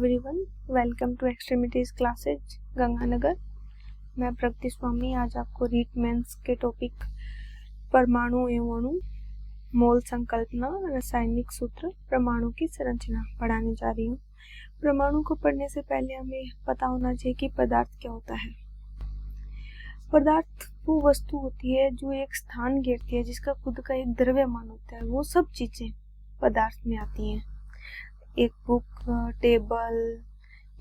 Everyone, welcome to extremities classes Ganganagar. मैं प्रगति स्वामी आज आपको रीट मेंस के टॉपिक परमाणु एवं अणु, मोल संकल्पना, रासायनिक सूत्र, परमाणु की संरचना पढ़ाने जा रही हूँ। परमाणु को पढ़ने से पहले हमें पता होना चाहिए कि पदार्थ क्या होता है। पदार्थ वो वस्तु होती है जो एक स्थान घेरती है, जिसका खुद का एक द्रव्यमान होता है। वो सब चीजें पदार्थ में आती हैं। एक बुक, टेबल,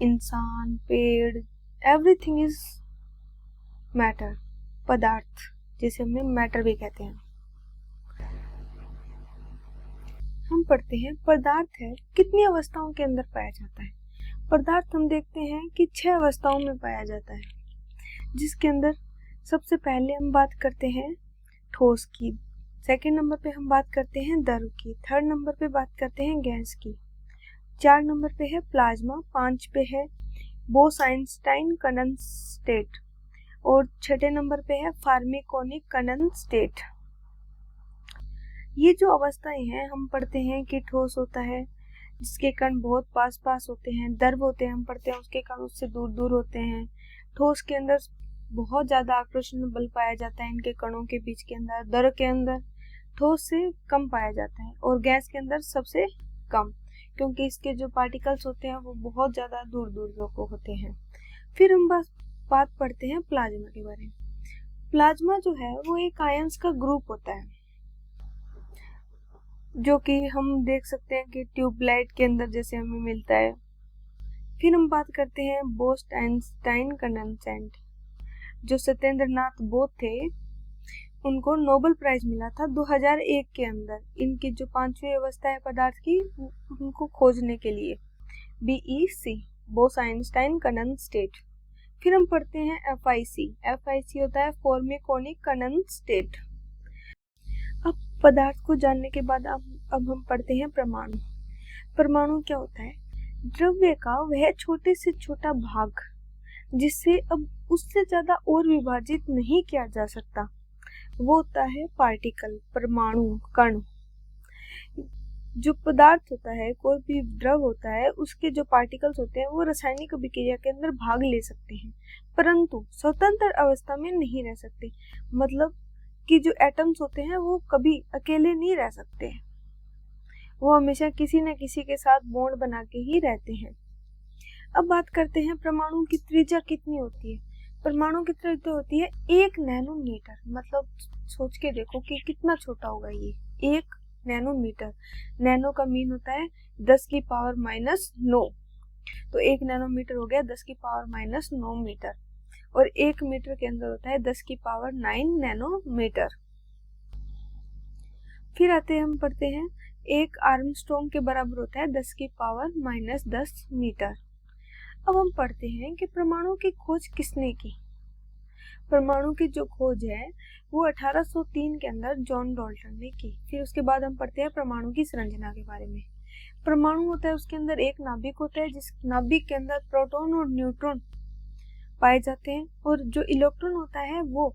इंसान, पेड़, एवरीथिंग इज मैटर, पदार्थ, जिसे हमें मैटर भी कहते हैं। हम पढ़ते हैं पदार्थ है कितनी अवस्थाओं के अंदर पाया जाता है। पदार्थ हम देखते हैं कि 6 अवस्थाओं में पाया जाता है, जिसके अंदर सबसे पहले हम बात करते हैं ठोस की, सेकंड नंबर पे हम बात करते हैं द्रव की, थर्ड नंबर पे बात करते हैं गैस की, 4 नंबर पे है प्लाज्मा, 5 पे है बोस-आइंस्टाइन कंडेंसेट और 6 नंबर पे है फार्मेकोनिक कंडेंसेट। ये जो अवस्थाएं हैं हम पढ़ते हैं कि ठोस होता है जिसके कण बहुत पास पास होते हैं, द्रव होते हैं हम पढ़ते हैं उसके कण उससे दूर दूर होते हैं। ठोस के अंदर बहुत ज्यादा आकर्षण बल पाया जाता है इनके कणों के बीच के अंदर, द्रव के अंदर ठोस से कम पाया जाता है और गैस के अंदर सबसे कम, क्योंकि इसके जो पार्टिकल्स होते हैं वो बहुत ज्यादा दूर दूर को होते हैं। फिर हम बात पढ़ते हैं प्लाज्मा के बारे में। प्लाज्मा जो है वो एक आयंस का ग्रुप होता है, जो कि हम देख सकते हैं कि ट्यूबलाइट के अंदर जैसे हमें मिलता है। फिर हम बात करते हैं बोस-आइंस्टाइन कंडेंसेट। जो सत्येंद्र नाथ बोस थे उनको नोबेल प्राइज मिला था 2001 के अंदर इनकी जो 5वीं अवस्था है पदार्थ की उनको खोजने के लिए, BEC, बोस-आइंस्टाइन कंडेंसेट। फिर हम पढ़ते हैं FIC होता है फार्मेकोनिक कंडेंसेट। अब पदार्थ को जानने के बाद अब हम पढ़ते हैं परमाणु। परमाणु क्या होता है? द्रव्य का वह छोटे से छोटा भाग जिससे अब उससे ज्यादा और विभाजित नहीं किया जा सकता, वो होता है पार्टिकल, परमाणु, कण। जो पदार्थ होता है, कोई भी द्रव होता है, उसके जो पार्टिकल्स होते हैं वो रासायनिक अभिक्रिया के अंदर भाग ले सकते हैं, परंतु स्वतंत्र अवस्था में नहीं रह सकते। मतलब कि जो एटम्स होते हैं वो कभी अकेले नहीं रह सकते, वो हमेशा किसी न किसी के साथ बॉन्ड बना के ही रहते हैं। अब बात करते हैं परमाणु की त्रिज्या कितनी होती है। परमाणु की त्रिज्या होती है 1 नैनोमीटर। मतलब सोच के देखो कि कितना छोटा होगा ये 1 नैनोमीटर। नैनो का मीन होता है 10 की पावर -9, तो 1 नैनोमीटर हो गया 10 की पावर -9 मीटर, और 1 मीटर के अंदर होता है 10 की पावर 9 नैनोमीटर। फिर आते हैं हम पढ़ते हैं 1 आर्मस्ट्रॉन्ग के बराबर होता है 10 की पावर -10 मीटर। अब हम पढ़ते हैं कि परमाणु की खोज किसने की। परमाणु की जो खोज है वो 1803 के अंदर जॉन डाल्टन ने की। फिर उसके बाद हम पढ़ते हैं परमाणु की संरचना के बारे में। परमाणु होता है उसके अंदर एक नाभिक होता है, जिस नाभिक के अंदर प्रोटॉन और न्यूट्रॉन पाए जाते हैं, और जो इलेक्ट्रॉन होता है वो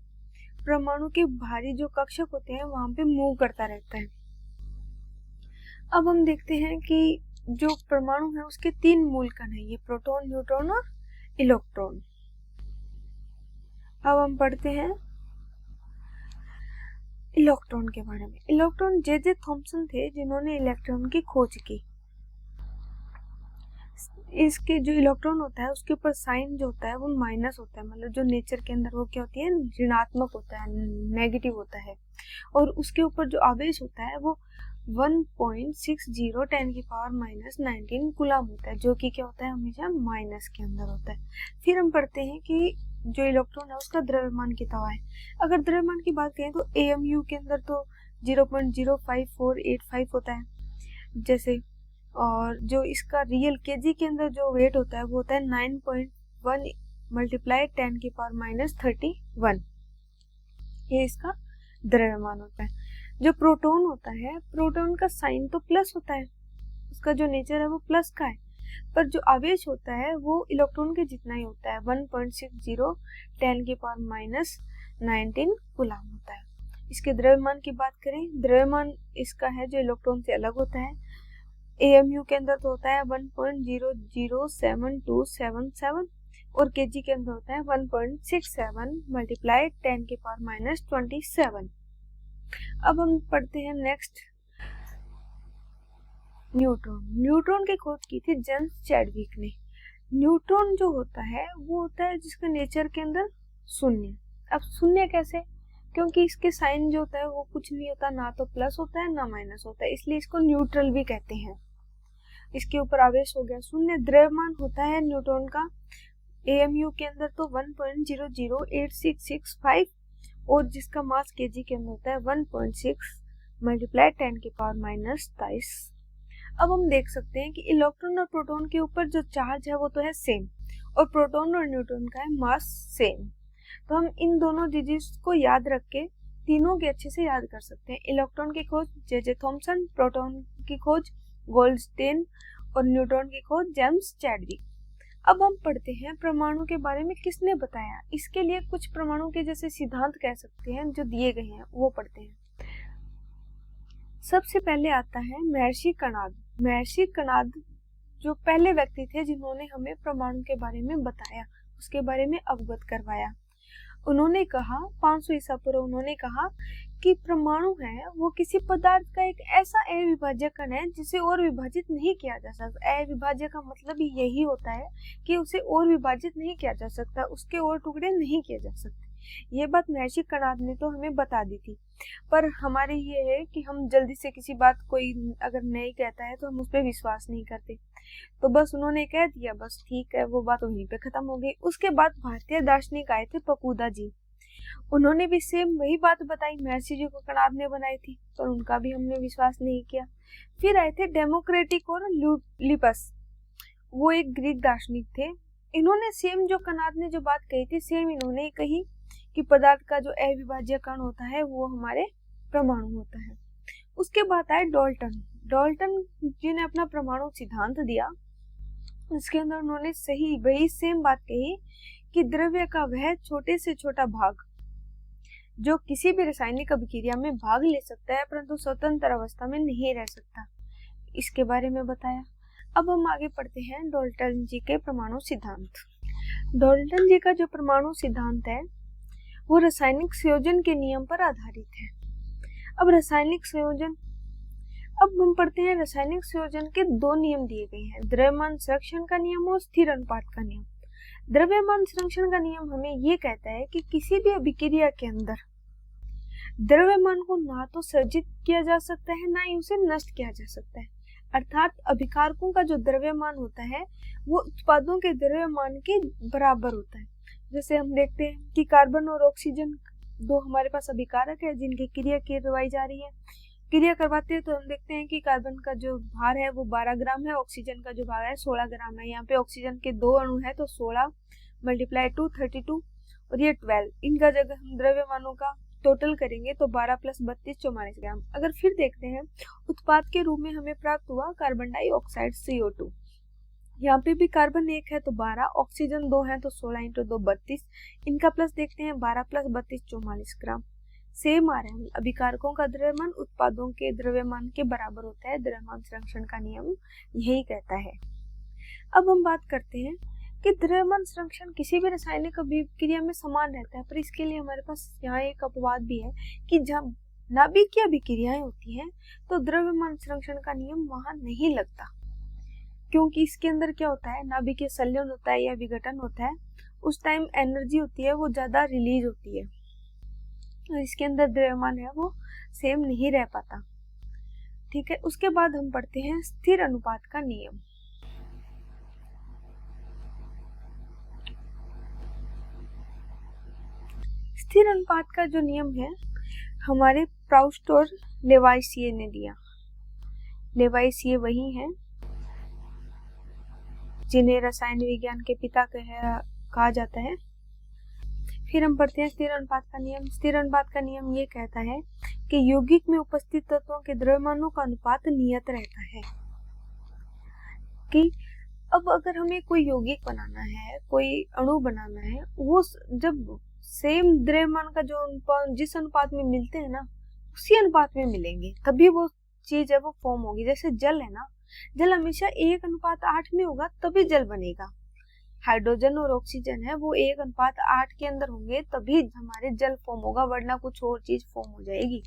परमाणु के बाहरी जो कक्षक होते हैं वहां पे मूव करता रहता है। अब हम देखते हैं कि जो परमाणु है उसके 3 मूल कण है, ये प्रोटॉन, न्यूट्रॉन और इलेक्ट्रॉन। अब हम पढ़ते हैं इलेक्ट्रॉन के बारे में। इलेक्ट्रॉन जे थॉम्सन थे जिन्होंने इलेक्ट्रॉन की खोज की। इसके जो इलेक्ट्रॉन होता है उसके ऊपर साइन जो होता है वो माइनस होता है, मतलब जो नेचर के अंदर वो क्या होती है, ऋणात्मक होता है, नेगेटिव होता है, और उसके ऊपर जो आवेश होता है वो 1.60 10 की पावर -19 कूलम होता है, जो कि क्या होता है, हमेशा माइनस के अंदर होता है। फिर हम पढ़ते हैं कि जो इलेक्ट्रॉन है उसका द्रव्यमान कितना है। अगर द्रव्यमान की बात करें तो AMU के अंदर तो 0.05485 होता है जैसे, और जो इसका रियल केजी के अंदर जो वेट होता है वो होता है 9.1 × 10 की पावर -31। ये इसका द्रव्यमान होता है। जो प्रोटॉन होता है, प्रोटॉन का साइन तो प्लस होता है, उसका जो नेचर है वो प्लस का है, पर जो आवेश होता है वो इलेक्ट्रॉन के जितना ही होता है, 1.60 10 की पावर -19 कूलम होता है। इसके द्रव्यमान की बात करें, द्रव्यमान इसका है जो इलेक्ट्रॉन से अलग होता है, AMU के अंदर तो होता है 1.007277 और kg के अंदर होता है 1.67 मल्टीप्लाई 10⁻⁻27। अब हम पढ़ते हैं नेक्स्ट न्यूट्रॉन। न्यूट्रॉन की खोज की थी जेम्स चैडविक ने। न्यूट्रॉन जो होता है वो होता है जिसका नेचर के अंदर शून्य। अब शून्य कैसे? क्योंकि इसके साइन जो होता है वो कुछ नहीं होता, ना तो प्लस होता है ना माइनस होता है, इसलिए इसको न्यूट्रल भी कहते हैं। इसके ऊपर आवेश हो गया शून्य। द्रव्यमान होता है न्यूट्रॉन का AMU के अंदर तो 1.008665 और जिसका मास kg के अंदर होता है 1.6 मल्टीप्लाई 10⁻⁻23। अब हम देख सकते हैं कि इलेक्ट्रॉन और प्रोटॉन के ऊपर जो चार्ज है वो तो है सेम, और प्रोटॉन और न्यूट्रॉन का है मास सेम। तो हम इन दोनों डिजिट्स को याद रख के तीनों के अच्छे से याद कर सकते हैं। इलेक्ट्रॉन की खोज J.J. थॉमसन, प्रोटॉन की खोज गोल्डस्टेन और न्यूट्रॉन की खोज जेम्स चैडविक। अब हम पढ़ते हैं परमाणु के बारे में किसने बताया। इसके लिए कुछ परमाणु के जैसे सिद्धांत कह सकते हैं जो दिए गए हैं वो पढ़ते हैं। सबसे पहले आता है महर्षि कणाद। महर्षि कणाद जो पहले व्यक्ति थे जिन्होंने हमें परमाणु के बारे में बताया, उसके बारे में अवगत करवाया। उन्होंने कहा 500 ईसा पूर्व उन्होंने कहा कि परमाणु है वो किसी पदार्थ का एक ऐसा अविभाज्य कण है जिसे और विभाजित नहीं किया जा सकता। अविभाज्य का मतलब यही होता है कि उसे और विभाजित नहीं किया जा सकता, उसके और टुकड़े नहीं किए जा सकते। ये बात महर्षि कणाद ने तो हमें बता दी थी, पर हमारे ये है कि हम जल्दी से किसी बात कोई अगर नहीं कहता है तो हम उस पर विश्वास नहीं करते। तो बस उन्होंने कह दिया, बस ठीक है, वो बात वहीं पे खत्म हो गई। उसके बाद भारतीय दार्शनिक आए थे पकूदा जी, उन्होंने भी सेम वही बात बताई महर्षि जी को कणाद ने बनाई थी, पर उनका भी हमने विश्वास नहीं किया। फिर आए थे डेमोक्रेटिक और लिपस, वो एक ग्रीक दार्शनिक थे। इन्होंने सेम जो कणाद ने जो बात कही थी सेम इन्होंने कही कि पदार्थ का जो अविभाज्य कण होता है वो हमारे परमाणु होता है। उसके बाद आए डाल्टन। डाल्टन जी ने अपना परमाणु सिद्धांत दिया, इसके अंदर उन्होंने सही वही सेम बात कही कि द्रव्य का वह छोटे से छोटा भाग जो किसी भी रासायनिक अभिक्रिया में भाग ले सकता है परंतु स्वतंत्र अवस्था में नहीं रह सकता, इसके बारे में बताया। अब हम आगे पढ़ते हैं डाल्टन जी के परमाणु सिद्धांत। डाल्टन जी का जो परमाणु सिद्धांत है वो रासायनिक संयोजन के नियम पर आधारित है। अब रासायनिक संयोजन, अब हम पढ़ते हैं रासायनिक संयोजन के दो नियम दिए गए हैं, द्रव्यमान संरक्षण का नियम और स्थिर अनुपात का नियम। द्रव्यमान संरक्षण का नियम हमें ये कहता है कि किसी भी अभिक्रिया के अंदर द्रव्यमान को ना तो सर्जित किया जा सकता है ना ही उसे नष्ट किया जा सकता है, अर्थात अभिकारकों का जो द्रव्यमान होता है वो उत्पादों के द्रव्यमान के बराबर होता है। जैसे हम देखते हैं कि कार्बन और ऑक्सीजन दो हमारे पास अभिकारक है जिनकी क्रिया करवाई जा रही है। क्रिया करवाते हैं तो हम देखते हैं कि कार्बन का जो भार है वो 12 ग्राम है, ऑक्सीजन का जो भार है 16 ग्राम है। यहाँ पे ऑक्सीजन के दो अणु है तो 16 मल्टीप्लाई 2 32 और ये 12। इनका जगह हम द्रव्यमानों का टोटल करेंगे तो 12 प्लस 32 44 ग्राम। अगर फिर देखते हैं उत्पाद के रूप में हमें प्राप्त हुआ कार्बन डाइऑक्साइड CO2। यहाँ पे भी कार्बन 1 है तो 12, ऑक्सीजन 2 है तो 16 × 2 32। इनका प्लस देखते हैं 12 प्लस 32 44 ग्राम। सेम आ रहा है, अभिकारकों का द्रव्यमान उत्पादों के द्रव्यमान के बराबर होता है। द्रव्यमान संरक्षण का नियम यही कहता है। अब हम बात करते हैं कि द्रव्यमान संरक्षण किसी भी रासायनिक अभिक्रिया में समान रहता है, पर इसके लिए हमारे पास यहाँ एक अपवाद भी है कि जब नाभिकीय अभिक्रियाएं होती हैं तो द्रव्यमान संरक्षण का नियम वहां नहीं लगता, क्योंकि इसके अंदर क्या होता है, नाभिकीय संलयन होता है या विघटन होता है, उस टाइम एनर्जी होती है वो ज्यादा रिलीज होती है और इसके अंदर द्रव्यमान है वो सेम नहीं रह पाता। ठीक है, उसके बाद हम पढ़ते हैं स्थिर अनुपात का नियम। स्थिर अनुपात का जो नियम है हमारे प्राउस्ट और लेवाइसिए ने दिया। लेवाइसिए वही हैं जिन्हें रसायन विज्ञान के पिता कहा जाता है। फिर हम पढ़ते हैं स्थिर अनुपात का नियम। स्थिर अनुपात का नियम ये कहता है कि यौगिक में उपस्थित तत्वों के द्रव्यमानों का अनुपात नियत रहता है। कि अब अगर हमें कोई यौगिक बनाना है, कोई अणु बनाना है, वो जब सेम द्रव्यमान का जो जिस अनुपात में मिलते हैं ना उसी अनुपात में मिलेंगे तभी वो चीज है वो फॉर्म होगी। जैसे जल है ना, जल हमेशा 1:8 में होगा तभी जल बनेगा। हाइड्रोजन और ऑक्सीजन है वो 1:8 के अंदर होंगे तभी हमारे जल फॉर्म होगा, वरना कुछ और चीज फॉर्म हो जाएगी।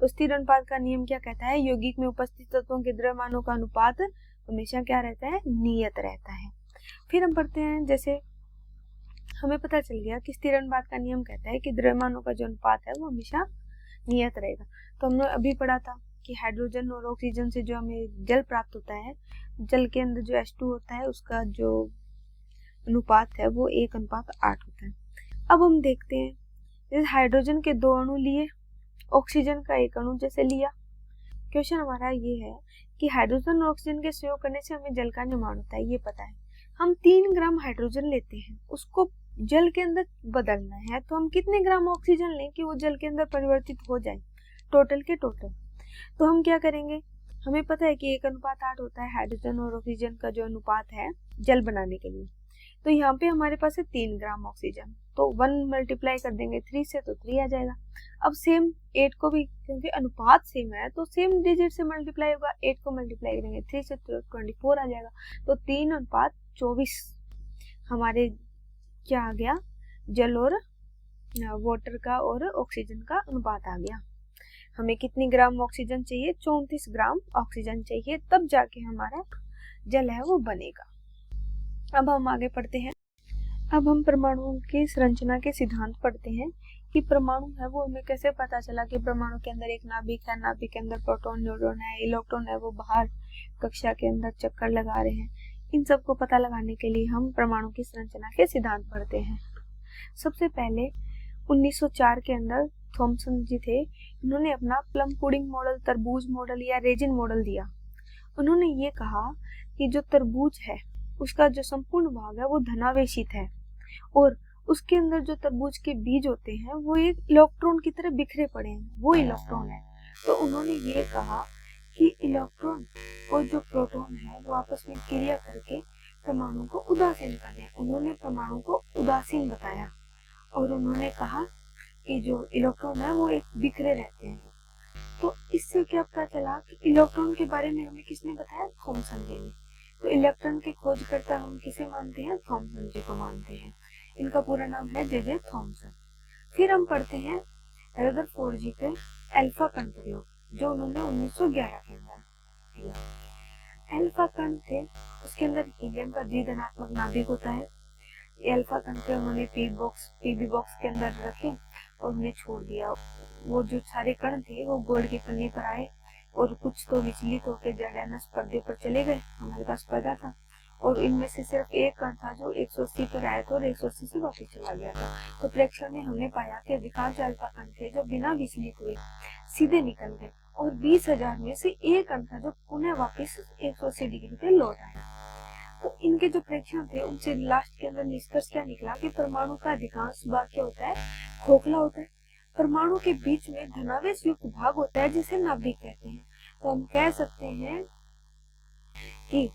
तो स्थिर अनुपात का नियम क्या कहता है? यौगिक में उपस्थित तत्वों के द्रव्यमानों का अनुपात हमेशा क्या रहता है? नियत रहता है। फिर हम पढ़ते हैं, जैसे हमें पता चल गया कि स्थिर अनुपात का नियम कहता है कि द्रव्यमानों का जो अनुपात है वो हमेशा नियत रहेगा। तो हमने अभी पढ़ा था कि हाइड्रोजन और ऑक्सीजन से जो हमें जल प्राप्त होता है, जल के अंदर जो H2 होता है उसका जो अनुपात है वो 1:8 होता है। अब हम देखते हैं, जैसे हाइड्रोजन के 2 अणु लिए, ऑक्सीजन का 1 अणु जैसे लिया। क्वेश्चन हमारा ये है कि हाइड्रोजन और ऑक्सीजन के संयोग करने से हमें जल का निर्माण होता है, ये पता है। हम 3 ग्राम हाइड्रोजन लेते हैं, उसको जल के अंदर बदलना है, तो हम कितने ग्राम ऑक्सीजन लें कि वो जल के अंदर परिवर्तित हो जाए, टोटल के टोटल। तो हम क्या करेंगे, हमें पता है कि 1:8 होता है हाइड्रोजन और ऑक्सीजन का जो अनुपात है जल बनाने के लिए। तो यहाँ पे हमारे पास है 3 ग्राम ऑक्सीजन, तो 1 मल्टीप्लाई कर देंगे 3 से तो 3 आ जाएगा। अब सेम 8 को भी, क्योंकि अनुपात सेम है तो सेम डिजिट से मल्टीप्लाई होगा, 8 को मल्टीप्लाई करेंगे 3 से तो 24 आ जाएगा। तो 3:24 हमारे क्या आ गया, जल और वाटर का और ऑक्सीजन का अनुपात आ गया। हमें कितनी ग्राम ऑक्सीजन चाहिए? 34 ग्राम ऑक्सीजन चाहिए, तब जाके हमारा जल है वो बनेगा। अब हम आगे पढ़ते हैं। अब हम परमाणुओं की संरचना के सिद्धांत पढ़ते हैं कि परमाणु है वो हमें कैसे पता चला कि परमाणु के अंदर एक नाभिक है, नाभिक के अंदर प्रोटॉन न्यूट्रॉन है, इलेक्ट्रॉन है वो बाहर कक्षा के अंदर चक्कर लगा रहे हैं। इन सब को पता लगाने के लिए हम परमाणु की संरचना के सिद्धांत पढ़ते हैं। सबसे पहले 1904 के अंदर थॉमसन जी थे, इन्होंने अपना प्लम पुडिंग मॉडल, तरबूज मॉडल या रेजिन मॉडल दिया। उन्होंने ये कहा कि जो तरबूज है उसका जो संपूर्ण भाग है वो धनावेशित है और उसके अंदर जो तरबूज के बीज होते हैं वो एक इलेक्ट्रॉन की तरह बिखरे पड़े हैं, वो इलेक्ट्रॉन है। तो उन्होंने ये कहा कि इलेक्ट्रॉन और जो प्रोटॉन है वो आपस में क्रिया करके परमाणु को उदासीन कर दें। उन्होंने परमाणु को उदासीन बताया और उन्होंने कहा कि जो इलेक्ट्रॉन है वो एक बिखरे रहते हैं। तो इससे क्या पता चला कि इलेक्ट्रॉन के बारे में हमें किसने बताया? थॉमसन जी ने। तो इलेक्ट्रॉन के खोजकर्ता हम किसे मानते हैं? थॉमसन जी को मानते हैं। इनका पूरा नाम है जे थॉमसन। फिर हम पढ़ते हैं रदरफोर्ड जी के अल्फा कण प्रयोग, जो उन्होंने 1911 के अंदर किया। अल्फा कण थे, उसके अंदर हीलियम का द्विधनात्मक नाभिक होता है। अल्फा कण थे, उन्होंने पीबी बॉक्स के अंदर रखे और उन्हें छोड़ दिया। वो जो सारे कण थे वो गोल्ड की पन्नी पर आए और कुछ तो विचलित होकर जर्डानस पर्दे पर चले गए, हमारे पास पर्दा था, और इनमें से सिर्फ एक कण था जो 180 पर आया था और 180 से वापस चला गया था। तो प्रेक्षण में हमने पाया कि अधिकांश अल्फा कण थे जो बिना विचलित हुए सीधे निकल गए और 20,000 में से एक कण था जो पुनः वापस 180 डिग्री पे लौट आया। तो इनके जो प्रेक्षण थे उनसे लास्ट के अंदर निष्कर्ष क्या निकला कि परमाणु का अधिकांश भाग क्या होता है? खोखला होता है। परमाणु के बीच में धनावेश युक्त भाग होता है जिसे नाभिक कहते हैं। तो हम कह सकते हैं कि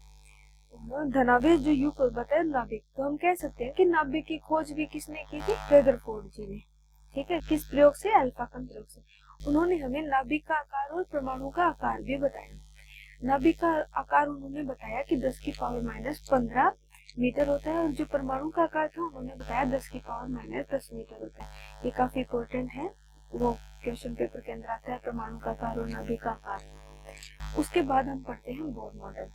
धनावेश जो युक्त होता है नाभिक, तो हम कह सकते हैं कि नाभिक की खोज भी किसने की थी? रदरफोर्ड जी ने। ठीक है, किस प्रयोग से? अल्फा कण प्रयोग से। उन्होंने हमें नाभिक का आकार और परमाणु का आकार भी बताया। नाभिक का आकार उन्होंने बताया कि 10⁻⁻15 मीटर होता है और जो परमाणु का आकार था उन्होंने बताया 10⁻10 मीटर होता है। ये काफी इंपॉर्टेंट है, वो क्वेश्चन पेपर के अंदर आता है, परमाणु का आकार और नाभिक का आकार। उसके बाद हम पढ़ते हैं बोर मॉडल।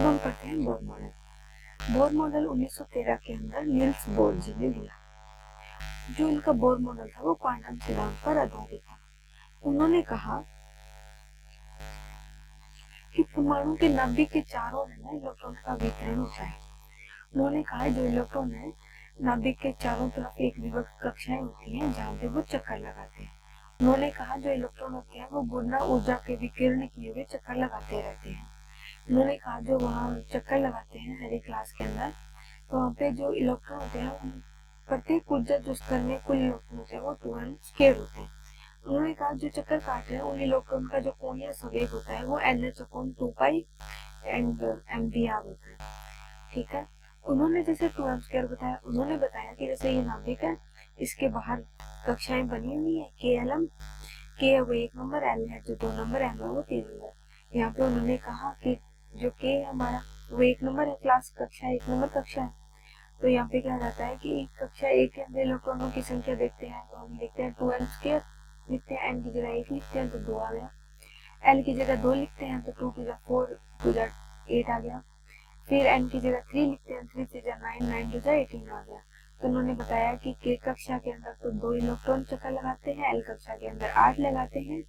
हम पढ़ते हैं बोर मॉडल। बोर मॉडल 1913 के अंदर नील्स बोर जी ने दिया। जो इनका बोर मॉडल था वो क्वांटम सिद्धांत पर आधारित था। उन्होंने कहा कि परमाणु के नाभिक के चारों ओर इलेक्ट्रॉन का वितरण होता है। उन्होंने कहा जो इलेक्ट्रॉन है नाभिक के चारों तरफ एक विभक्त कक्षाएं होती हैं जहाँ पे वो चक्कर लगाते हैं। उन्होंने कहा जो इलेक्ट्रॉन होते हैं वो गुना ऊर्जा के विकिरण किए हुए चक्कर लगाते रहते हैं। उन्होंने कहा जो वहाँ चक्कर लगाते हैं हर एक क्लास के अंदर, तो वहाँ पे जो इलेक्ट्रॉन होते हैं प्रत्येक ऊर्जा जो स्तर में कुल इलेक्ट्रॉन होते हैं वो 2n स्क्वायर होते हैं। उन्होंने कहा जो चक्कर काट रहे हैं उन इलेक्ट्रॉन का जो कोणीय संवेग होता है वो NH/2π एंड MBR होता है, ठीक है। उन्होंने जैसे 2m² बताया, उन्होंने बताया कि जैसे ये नाभिक है, इसके बाहर कक्षाएं बनी हुई है, KLM, K है वो 1 नंबर, L है जो 2 नंबर, M है वो 3 नंबर। यहाँ पे उन्होंने कहा कि जो K है हमारा वो 1 नंबर है, क्लास कक्षा 1 नंबर कक्षा है। तो यहाँ पे क्या जाता है कि कक्षा 1 के अंदर इलेक्ट्रॉनों की संख्या देखते हैं तो हम देखते हैं 2m² लिखते हैं, n की जगह 1 लिखते हैं तो 2 आ गया, l की जगह 2 लिखते हैं तो 2 की जगह 4, 2 जा 8 आ गया, फिर n की जगह 3 लिखते हैं, 3 से 9, 9 जा 18 आ गया। तो उन्होंने बताया कि K कक्षा के अंदर तो 2 इलेक्ट्रॉन चक्कर लगाते हैं, L कक्षा के अंदर 8 लगाते हैं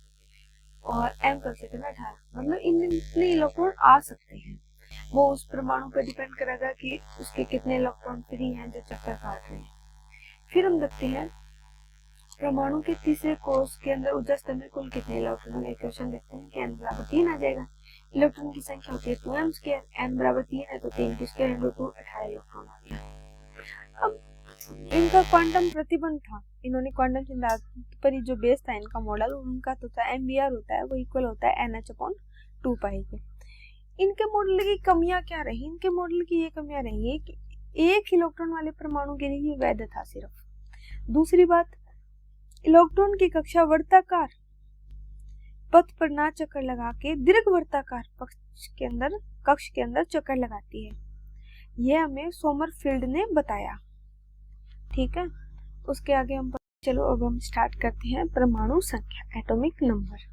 और M कक्षा के अंदर 18, मतलब इतने इलेक्ट्रॉन आ सकते हैं। वो उस परमाणु पर डिपेंड करेगा कि उसके कितने इलेक्ट्रॉन फ्री हैं जो चक्कर काट रहे हैं। फिर हम देखते हैं परमाणु के तीसरे कोष के अंदर ऊर्जा स्तर में कुल कितने इलेक्ट्रॉन, इक्वेशन देखते हैं कि n बराबर 3 आ जाएगा। इलेक्ट्रॉन की संख्या होती है 2m², n बराबर 3 है तो 3 की स्क्वायर × 2 18 इलेक्ट्रॉन आ गया। अब इनका क्वांटम प्रतिबंध था, इन्होंने क्वांटम सिद्धांत पर जो बेस था इनका मॉडल, उनका तो था MBR होता है वो इक्वल होता है NH/2 पाई के। इनके मॉडल की कमियां क्या रही? इनके मॉडल की ये कमियां रही है कि एक इलेक्ट्रॉन वाले परमाणु के लिए वैध था सिर्फ। दूसरी बात, इलेक्ट्रॉन की कक्षा वर्ताकार पथ पर ना चक्कर लगा के दीर्घवृत्ताकार कक्ष के अंदर चक्कर लगाती है, यह हमें सोमरफील्ड ने बताया, ठीक है। उसके आगे हम चलो अब हम स्टार्ट करते हैं परमाणु संख्या, एटॉमिक नंबर।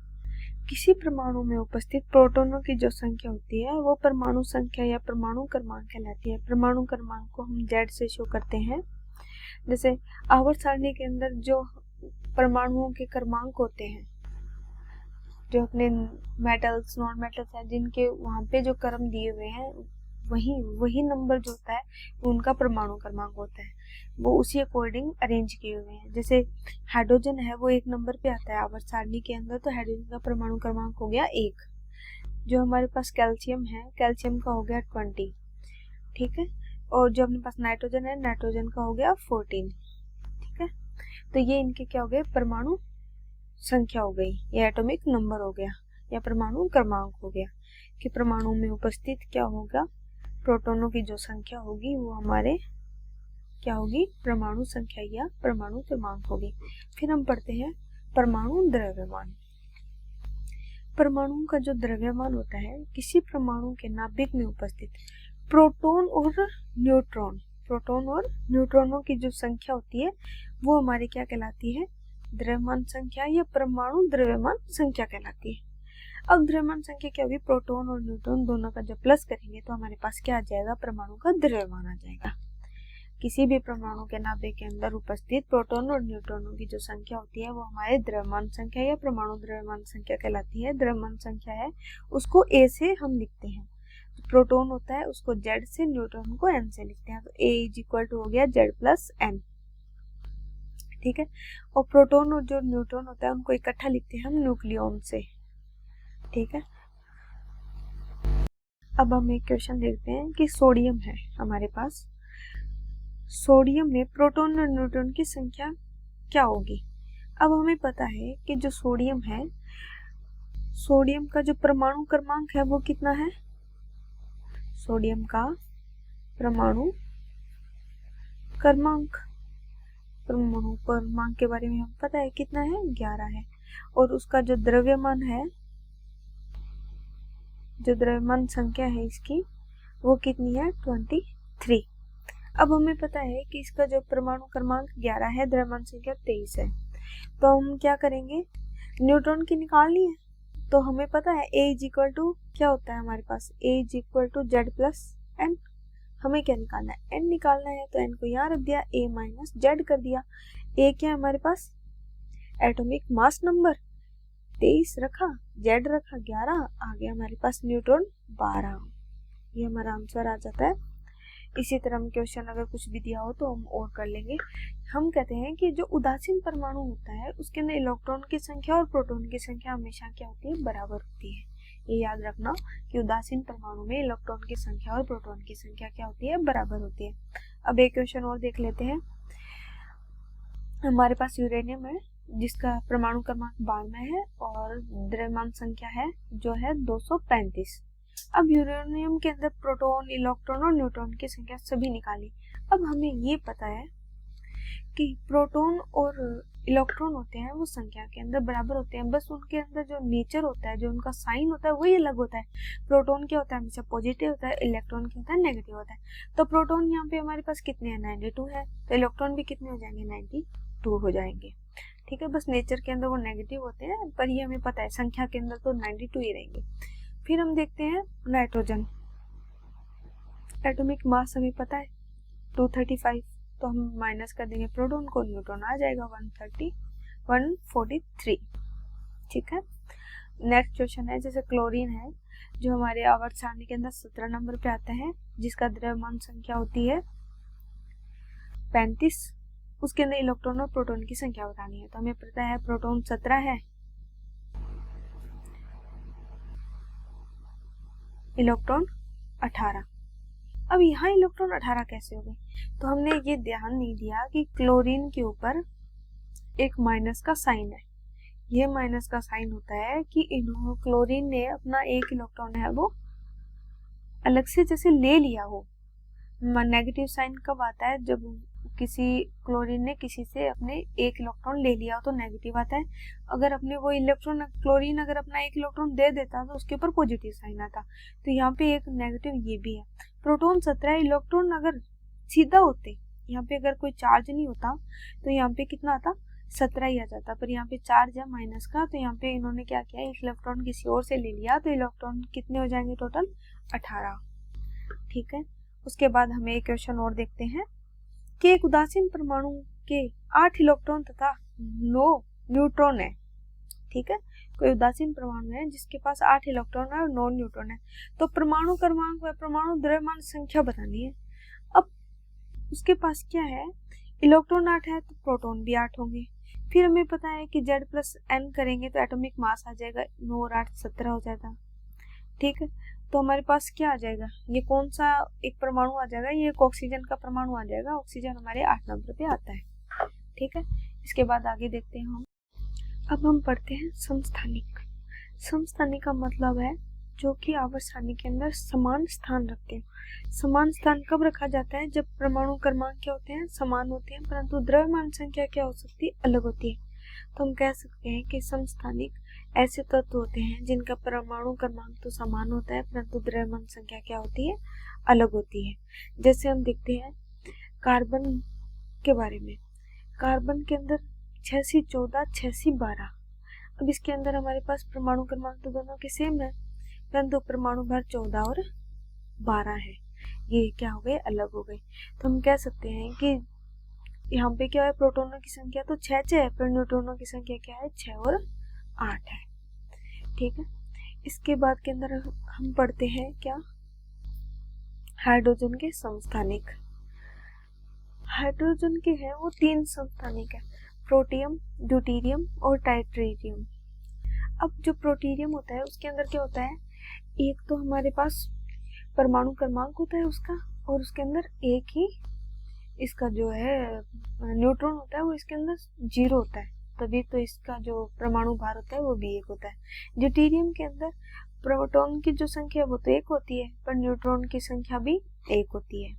किसी परमाणु में उपस्थित प्रोटॉनों की जो संख्या होती है वो परमाणु संख्या या परमाणु क्रमांक कहलाती है। परमाणु क्रमांक को हम Z से शो करते हैं। जैसे आवर्त सारणी के अंदर जो परमाणुओं के क्रमांक होते हैं, जो अपने मेटल्स नॉन मेटल्स हैं जिनके वहां पे जो क्रम दिए हुए हैं, वही नंबर जो होता है वो उनका परमाणु क्रमांक होता है, वो उसी अकॉर्डिंग अरेंज किए हुए हैं। जैसे हाइड्रोजन है वो 1 नंबर पे आता है आवर्त सारणी के अंदर, तो हाइड्रोजन का परमाणु क्रमांक हो गया 1। जो हमारे पास कैल्शियम है, कैल्शियम का हो गया 20, ठीक है। और जो अपने पास नाइट्रोजन है, नाइट्रोजन का हो गया 14, ठीक है। तो ये इनके क्या हो गए, परमाणु संख्या हो गई, या एटॉमिक नंबर हो गया, या परमाणु क्रमांक हो गया, कि परमाणु में उपस्थित क्या होगा, प्रोटॉनों की जो संख्या होगी वो हमारे क्या होगी, परमाणु संख्या या परमाणु क्रमांक होगी। फिर हम पढ़ते हैं परमाणु द्रव्यमान। परमाणु का जो द्रव्यमान होता है, किसी परमाणु के नाभिक में उपस्थित प्रोटॉन और न्यूट्रॉनों की जो संख्या होती है वो हमारी क्या कहलाती है, द्रव्यमान संख्या या परमाणु द्रव्यमान संख्या कहलाती है। अब द्रव्यमान संख्या क्या होगी, प्रोटॉन और न्यूट्रॉन दोनों का जब प्लस करेंगे तो हमारे पास क्या आ जाएगा, परमाणु का द्रव्यमान आ जाएगा। किसी भी परमाणु के नाभिक के अंदर उपस्थित प्रोटॉन और न्यूट्रॉनों की जो संख्या होती है वो हमारे द्रव्यमान संख्या या परमाणु द्रव्यमान संख्या कहलाती है। द्रव्यमान संख्या है उसको A से हम लिखते हैं, तो प्रोटॉन होता है उसको Z से, न्यूट्रॉन को N से लिखते हैं, तो A = हो गया Z+N, ठीक है। और प्रोटॉन और जो न्यूट्रॉन होता है उनको इकट्ठा लिखते हैं हम न्यूक्लियॉन से, ठीक है। अब हम एक क्वेश्चन देखते हैं कि सोडियम है हमारे पास, सोडियम में प्रोटॉन और न्यूट्रॉन की संख्या क्या होगी। अब हमें पता है कि जो सोडियम है, सोडियम का जो परमाणु क्रमांक है वो कितना है, सोडियम का परमाणु क्रमांक के बारे में हम पता है कितना है, 11 है। और उसका जो द्रव्यमान है, जो द्रव्यमान संख्या है इसकी वो कितनी है, 23। अब हमें पता है कि इसका जो परमाणु क्रमांक 11 है, द्रव्यमान संख्या 23 है, तो हम क्या करेंगे, न्यूट्रॉन की निकालनी है। तो हमें पता है A = क्या होता है हमारे पास, A = Z+N। हमें क्या निकालना है, N निकालना है, तो N को यहाँ रख दिया, A - Z कर दिया। A क्या है हमारे पास, एटॉमिक मास नंबर 23 रखा, Z रखा 11, आ गया हमारे पास न्यूट्रॉन 12। ये हमारा आंसर आ जाता है। इसी तरह हम क्वेश्चन अगर कुछ भी दिया हो तो हम और कर लेंगे। हम कहते हैं कि जो उदासीन परमाणु होता है उसके अंदर इलेक्ट्रॉन की संख्या और प्रोटॉन की संख्या हमेशा क्या होती है, बराबर होती है। ये याद रखना कि उदासीन परमाणु में इलेक्ट्रॉन की संख्या और प्रोटॉन की संख्या क्या होती है, बराबर होती है। अब एक क्वेश्चन और देख लेते हैं। हमारे पास यूरेनियम है जिसका परमाणु क्रमांक 92 है और द्रव्यमान संख्या है जो है 235। अब यूरेनियम के अंदर प्रोटॉन, इलेक्ट्रॉन और न्यूट्रॉन की संख्या सभी निकाली। अब हमें ये पता है कि प्रोटॉन और इलेक्ट्रॉन होते हैं वो संख्या के अंदर बराबर होते हैं, बस उनके अंदर जो नेचर होता है, जो उनका साइन होता है वही अलग होता है। प्रोटॉन क्या होता है, हमेशा पॉजिटिव होता है, इलेक्ट्रॉन क्या होता है, नेगेटिव होता है। तो प्रोटॉन यहाँ पे हमारे पास कितने हैं, 92 है, तो इलेक्ट्रॉन भी कितने हो जाएंगे, 92 हो जाएंगे। ठीक है, बस नेचर के अंदर वो नेगेटिव होते हैं, पर ये हमें पता है संख्या के अंदर तो 92 ही रहेंगे। फिर हम देखते हैं नाइट्रोजन। एटॉमिक मास हमें पता है 235, तो हम माइनस कर देंगे प्रोटॉन को, न्यूट्रॉन आ जाएगा 143। ठीक है, नेक्स्ट क्वेश्चन है, जैसे क्लोरीन है जो हमारे आवर्त सारणी के अंदर 17 नंबर पे आता है, जिसका द्रव्यमान संख्या होती है 35, उसके अंदर इलेक्ट्रॉन और प्रोटॉन की संख्या बतानी है। तो हमें पता है प्रोटॉन 17 है, इलेक्ट्रॉन 18। अब यहाँ इलेक्ट्रॉन 18 कैसे हो गए, तो हमने ये ध्यान नहीं दिया कि क्लोरीन के ऊपर एक माइनस का साइन है। ये माइनस का साइन होता है कि क्लोरीन ने अपना एक इलेक्ट्रॉन है वो अलग से जैसे ले लिया हो। नेगेटिव साइन कब आता है, जब किसी क्लोरीन ने किसी से अपने एक इलेक्ट्रॉन ले लिया हो तो नेगेटिव आता है। अगर अपने वो इलेक्ट्रॉन, क्लोरीन अगर अपना एक इलेक्ट्रॉन दे देता तो उसके ऊपर पॉजिटिव साइन आता। तो यहाँ पे एक नेगेटिव ये भी है। प्रोटॉन 17, इलेक्ट्रॉन अगर सीधा होते, यहाँ पे अगर कोई चार्ज नहीं होता तो यहाँ पे कितना आता, 17 ही आ जाता, पर यहाँ पे चार्ज है माइनस का, तो यहाँ पे इन्होंने क्या किया, एक इलेक्ट्रॉन किसी और से ले लिया, तो इलेक्ट्रॉन कितने हो जाएंगे, टोटल 18। ठीक है, उसके बाद हमें एक क्वेश्चन और देखते हैं कि एक उदासीन परमाणु के 8 इलेक्ट्रॉन तथा 9 न्यूट्रॉन है। ठीक है, कोई उदासीन परमाणु है जिसके पास 8 इलेक्ट्रॉन है और 9 न्यूट्रॉन है, तो परमाणु क्रमांक व परमाणु द्रव्यमान संख्या बतानी है। अब उसके पास क्या है, इलेक्ट्रॉन 8 है तो प्रोटॉन भी 8 होंगे। फिर हमें पता है कि Z+N करेंगे तो एटॉमिक मास आ जाएगा, 9 और 8 17 हो जाएगा। ठीक है, तो हमारे पास क्या आ जाएगा, ये कौन सा एक परमाणु आ जाएगा, ये एक ऑक्सीजन का परमाणु आ जाएगा। ऑक्सीजन हमारे 8 नंबर पे आता है। ठीक है, इसके बाद आगे देखते हैं हम। अब हम पढ़ते हैं समस्थानिक। समस्थानिक का मतलब है जो कि आवर्त सारणी के अंदर समान स्थान रखते हैं। समान स्थान कब रखा जाता है, जब परमाणु क्रमांक क्या होते हैं, समान होते हैं, परंतु द्रव्यमान संख्या क्या हो सकती है, अलग होती है। तो हम कह सकते हैं कि समस्थानिक ऐसे तत्व होते हैं जिनका परमाणु क्रमांक तो समान होता है, परंतु द्रव्यमान संख्या क्या होती है, अलग होती है। जैसे हम देखते हैं कार्बन के बारे में। कार्बन के अंदर 6C14 6C12। अब इसके अंदर हमारे पास परमाणु क्रमांक तो दोनों के सेम है, परंतु परमाणु भर 14 और 12 है। ये क्या हो गए, अलग हो गए। तो हम कह सकते हैं कि यहाँ पे क्या है, प्रोटॉनों की संख्या तो 6 है, पर न्यूट्रॉनों की संख्या क्या है, 6 और 8 है। ठीक है, इसके बाद के अंदर हम पढ़ते हैं क्या, हाइड्रोजन के समस्थानिक। हाइड्रोजन के हैं वो 3 समस्थानिक है, प्रोटियम, ड्यूटेरियम और ट्राइटेरियम। अब जो प्रोटीरियम होता है उसके अंदर क्या होता है, एक तो हमारे पास परमाणु क्रमांक होता है उसका, और उसके अंदर एक ही इसका जो है न्यूट्रॉन होता है वो इसके अंदर 0 होता है, तभी तो इसका जो परमाणु भार होता है वो भी 1 होता है। ड्यूटेरियम के अंदर प्रोटॉन की जो संख्या वो तो 1 होती है, पर न्यूट्रॉन की संख्या भी 1 होती है।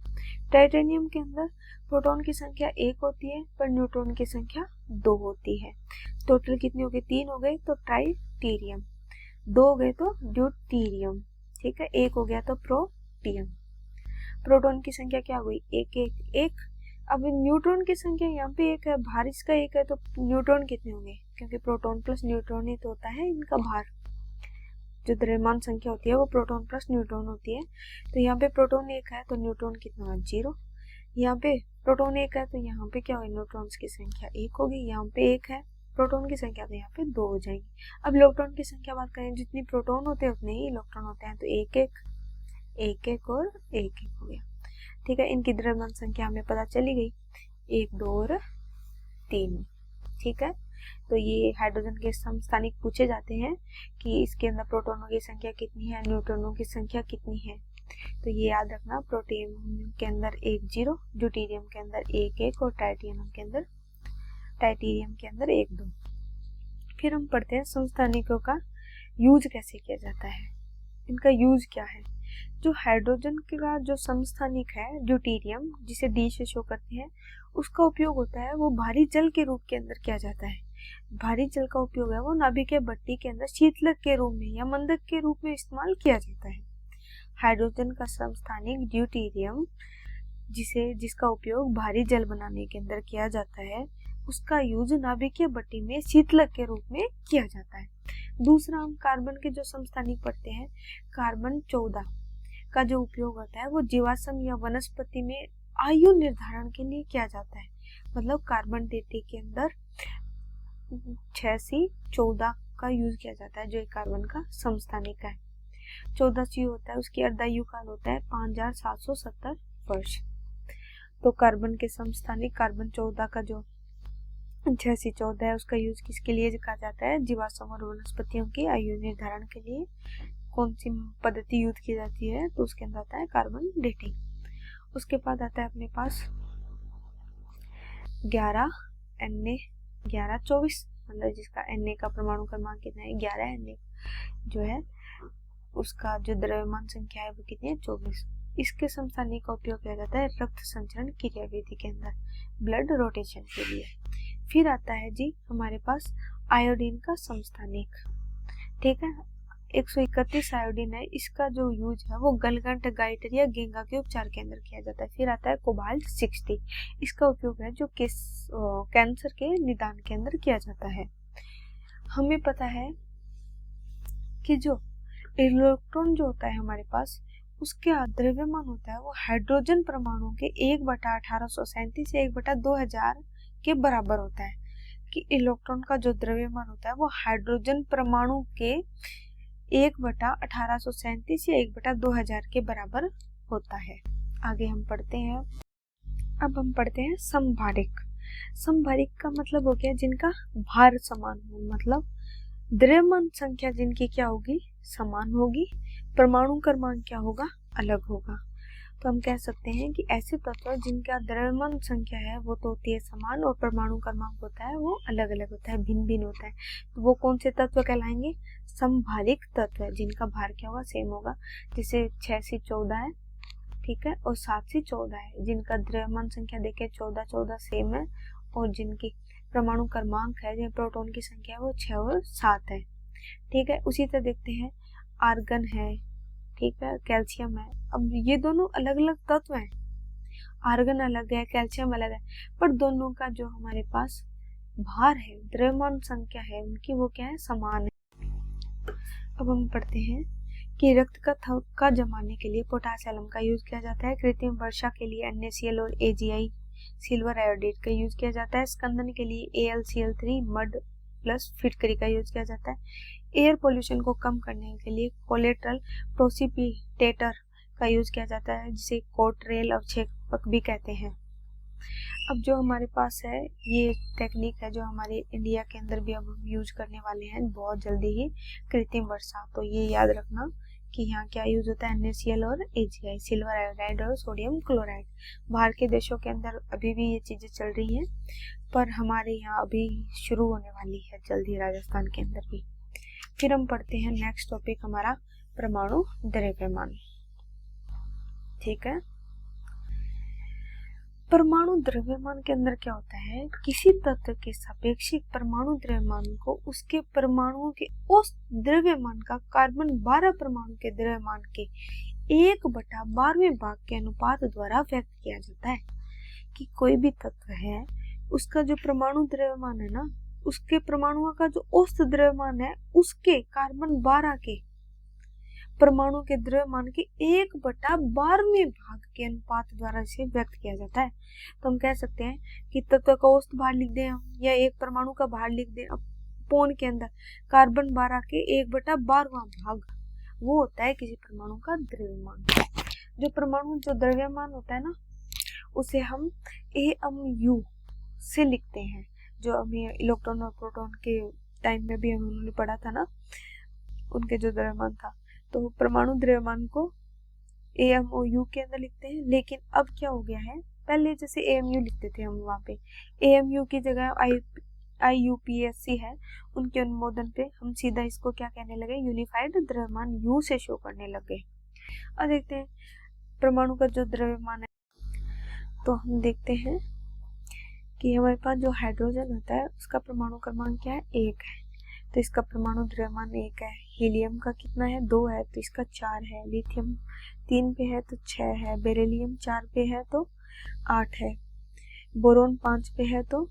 टाइटेनियम के अंदर प्रोटॉन की संख्या 1 होती है, पर न्यूट्रॉन की संख्या 2 होती है। टोटल कितने हो गए, 3 हो गए तो ट्राइटेरियम, 2 हो गए तो ड्यूटेरियम। ठीक है, 1 हो गया तो प्रोटियम। प्रोटॉन की संख्या क्या हुई, 1 1 1। अब न्यूट्रॉन की संख्या यहाँ पे 1 है, भार इसका 1 है, तो न्यूट्रॉन कितने होंगे, क्योंकि प्रोटॉन प्लस न्यूट्रॉन ही तो होता है इनका भार। जो द्रव्यमान संख्या होती है वो प्रोटॉन प्लस न्यूट्रॉन होती है। तो यहाँ पे प्रोटॉन 1 है तो न्यूट्रॉन कितना, 0। यहाँ पे प्रोटॉन 1 है तो यहाँ पे क्या होगी, न्यूट्रॉन्स की संख्या 1 होगी। यहाँ पे 1 है, प्रोटॉन की संख्या तो यहाँ पे 2 हो जाएगी। अब इलेक्ट्रॉन की संख्या बात करें, जितनी प्रोटॉन होते हैं उतने ही इलेक्ट्रॉन होते हैं, तो 1 1 1 1 और 1 1 हो गया। ठीक है, इनकी द्रव्यमान संख्या हमें पता चली गई, 1 2 और 3। ठीक है, तो ये हाइड्रोजन के समस्थानिक पूछे जाते हैं कि इसके अंदर प्रोटॉनों की संख्या कितनी है, न्यूट्रॉनों की संख्या कितनी है। तो ये याद रखना, प्रोटियम के अंदर 1 0, ड्यूटेरियम के अंदर 1 1 और टाइटेनियम के अंदर 1 2। फिर हम पढ़ते हैं समस्थानिकों का यूज कैसे किया जाता है। इनका यूज क्या है। जो हाइड्रोजन का जो समस्थानिक है ड्यूटेरियम, जिसे डी से शो करते हैं, उसका उपयोग होता है वो भारी जल के रूप के अंदर किया जाता है। भारी जल का उपयोग है वो नाभिकीय भट्टी के अंदर शीतलक के रूप में या मंदक के रूप में इस्तेमाल किया जाता है। हाइड्रोजन का समस्थानिक ड्यूटेरियम जिसका उपयोग भारी जल बनाने के अंदर किया जाता है, उसका यूज नाभिकीय भट्टी में शीतलक के रूप में किया जाता है। दूसरा, हम कार्बन के जो समस्थानिक पढ़ते हैं, कार्बन 14 का जो उपयोग होता है वो जीवाश्म या वनस्पति में आयु निर्धारण के लिए किया जाता है। मतलब कार्बन 33 के अंदर 6C14 का यूज किया जाता है, जो एक कार्बन का समस्थानिक है। 14C होता है, उसकी अर्धायु काल होता है 5770 वर्ष। तो कार्बन के समस्थानिक कार्बन 14 का जो 6C14 है, उसका यूज किसके लिए कहा जाता है, जीवाश्म और वनस्पतियों की आयु निर्धारण के लिए। कौन सी पद्धति यूज की जाती है, तो उसके अंदर आता है कार्बन डेटिंग। उसके बाद आता है अपने पास 11Na1124, मतलब जिसका Na का परमाणु क्रमांक कितना है 11, Na जो है उसका जो द्रव्यमान संख्या है वो कितनी है 24। इसके समस्थानिक का उपयोग किया जाता है रक्त संचरण क्रियाविधि के अंदर, ब्लड रोटेशन के लिए। फिर आता है जी हमारे पास आयोडीन का समस्थानिक, ठीक है। 131 आयोडीन है, इसका जो यूज है वो गलगंट, गाइटर या गेंगा के उपचार के अंदर किया जाता है। फिर आता है कोबाल्ट 60, इसका उपयोग है जो कैंसर के निदान के अंदर किया जाता है। हमें पता है कि जो इलेक्ट्रॉन जो होता है हमारे पास, उसके द्रव्यमान होता है वो हाइड्रोजन परमाणु के 1/1837 से 1/2000 के बराबर होता है। कि इलेक्ट्रॉन का जो द्रव्यमान होता है वो हाइड्रोजन परमाणु के 1/1837 या 1/2000 के बराबर होता है। आगे हम पढ़ते हैं, अब हम पढ़ते हैं समभारिक। समभारिक का मतलब हो गया जिनका भार समान हो, मतलब द्रव्यमान संख्या जिनकी क्या होगी, समान होगी, परमाणु क्रमांक क्या होगा, अलग होगा। तो हम कह सकते हैं कि ऐसे तत्व जिनका द्रव्यमान संख्या है वो तो होती है समान, और परमाणु क्रमांक होता है वो अलग अलग होता है, भिन्न भिन्न होता है। तो वो कौन से तत्व कहलाएंगे, समभारिक तत्व है, जिनका भार क्या होगा, सेम होगा। जैसे 6C14 है, ठीक है, और 7C14 है, जिनका द्रव्यमान संख्या देखे 14 सेम है, और जिनकी परमाणु क्रमांक है, जो प्रोटॉन की संख्या है वो 6 और 7 है, ठीक है। उसी तरह देखते हैं आर्गन है, ठीक है, कैल्शियम है। अब ये दोनों अलग अलग तत्व हैं, आर्गन अलग है, कैल्शियम अलग है, पर दोनों का जो हमारे पास भार है, द्रव्यमान संख्या है उनकी, वो क्या है, समान है। अब हम पढ़ते हैं कि रक्त का थक्का जमाने के लिए पोटासियम का यूज किया जाता है। कृत्रिम वर्षा के लिए NaCl और AgI सिल्वर आयोडेट का यूज किया जाता है। स्कंदन के लिए AlCl3 मड प्लस फिटकरी का यूज किया जाता है। एयर पोल्यूशन को कम करने के लिए कोलेट्रल प्रोसिपिटेटर का यूज किया जाता है, जिसे कोटरेल अवक्षेपक भी कहते हैं। अब जो हमारे पास है ये टेक्निक है जो हमारे इंडिया के अंदर भी अब हम यूज करने वाले हैं बहुत जल्दी ही, कृत्रिम वर्षा। तो ये याद रखना कि यहाँ क्या यूज होता है, NaCl और AgI सिल्वर आयोडाइड और सोडियम क्लोराइड। बाहर के देशों के अंदर अभी भी ये चीजें चल रही हैं, पर हमारे यहाँ अभी शुरू होने वाली है जल्दी, राजस्थान के अंदर भी। फिर हम पढ़ते हैं नेक्स्ट टॉपिक हमारा परमाणु द्रव्यमान, ठीक है। परमाणु द्रव्यमान के अंदर क्या होता है, किसी तत्व के सापेक्षिक परमाणु द्रव्यमान को उसके परमाणुओं के औसत द्रव्यमान का कार्बन 12 परमाणु के द्रव्यमान के 1/12वें भाग के अनुपात द्वारा व्यक्त किया जाता है। कि कोई भी तत्व है उसका जो परमाणु द्रव्यमान है ना, उसके परमाणुओं का जो औसत द्रव्यमान है उसके कार्बन 12 के परमाणु के द्रव्यमान के 1/12वें भाग के अनुपात द्वारा इसे व्यक्त किया जाता है। तो हम कह सकते हैं कि तत्व का औसत भार लिख दें हम, या एक परमाणु का भार लिख दें पौन के अंदर, कार्बन 12 के 1/12वां भाग वो होता है किसी परमाणु का द्रव्यमान। जो परमाणु जो द्रव्यमान होता है ना, उसे हम AMU से लिखते हैं। जो हमें इलेक्ट्रॉन और प्रोटॉन के टाइम में भी हमने पढ़ा था ना, उनके जो द्रव्यमान था, तो परमाणु द्रव्यमान को AMOU के अंदर लिखते हैं। लेकिन अब क्या हो गया है, पहले जैसे AMU लिखते थे हम, वहाँ पे AMU की जगह IUPAC है, उनके अनुमोदन पे हम सीधा इसको क्या कहने लगे, यूनिफाइड द्रव्यमान U से शो करने लगे। अब देखते हैं परमाणु का जो द्रव्यमान है, तो हम देखते हैं कि हमारे पास जो हाइड्रोजन होता है उसका परमाणु क्रमांक क्या है, 1 है, तो इसका परमाणु द्रव्यमान 1 है। हीलियम का कितना है, 2 है, तो इसका 4 है। लिथियम 3 पे है तो 6 है। बेरिलियम 4 पे है तो 8 है। बोरोन 5 पे है तो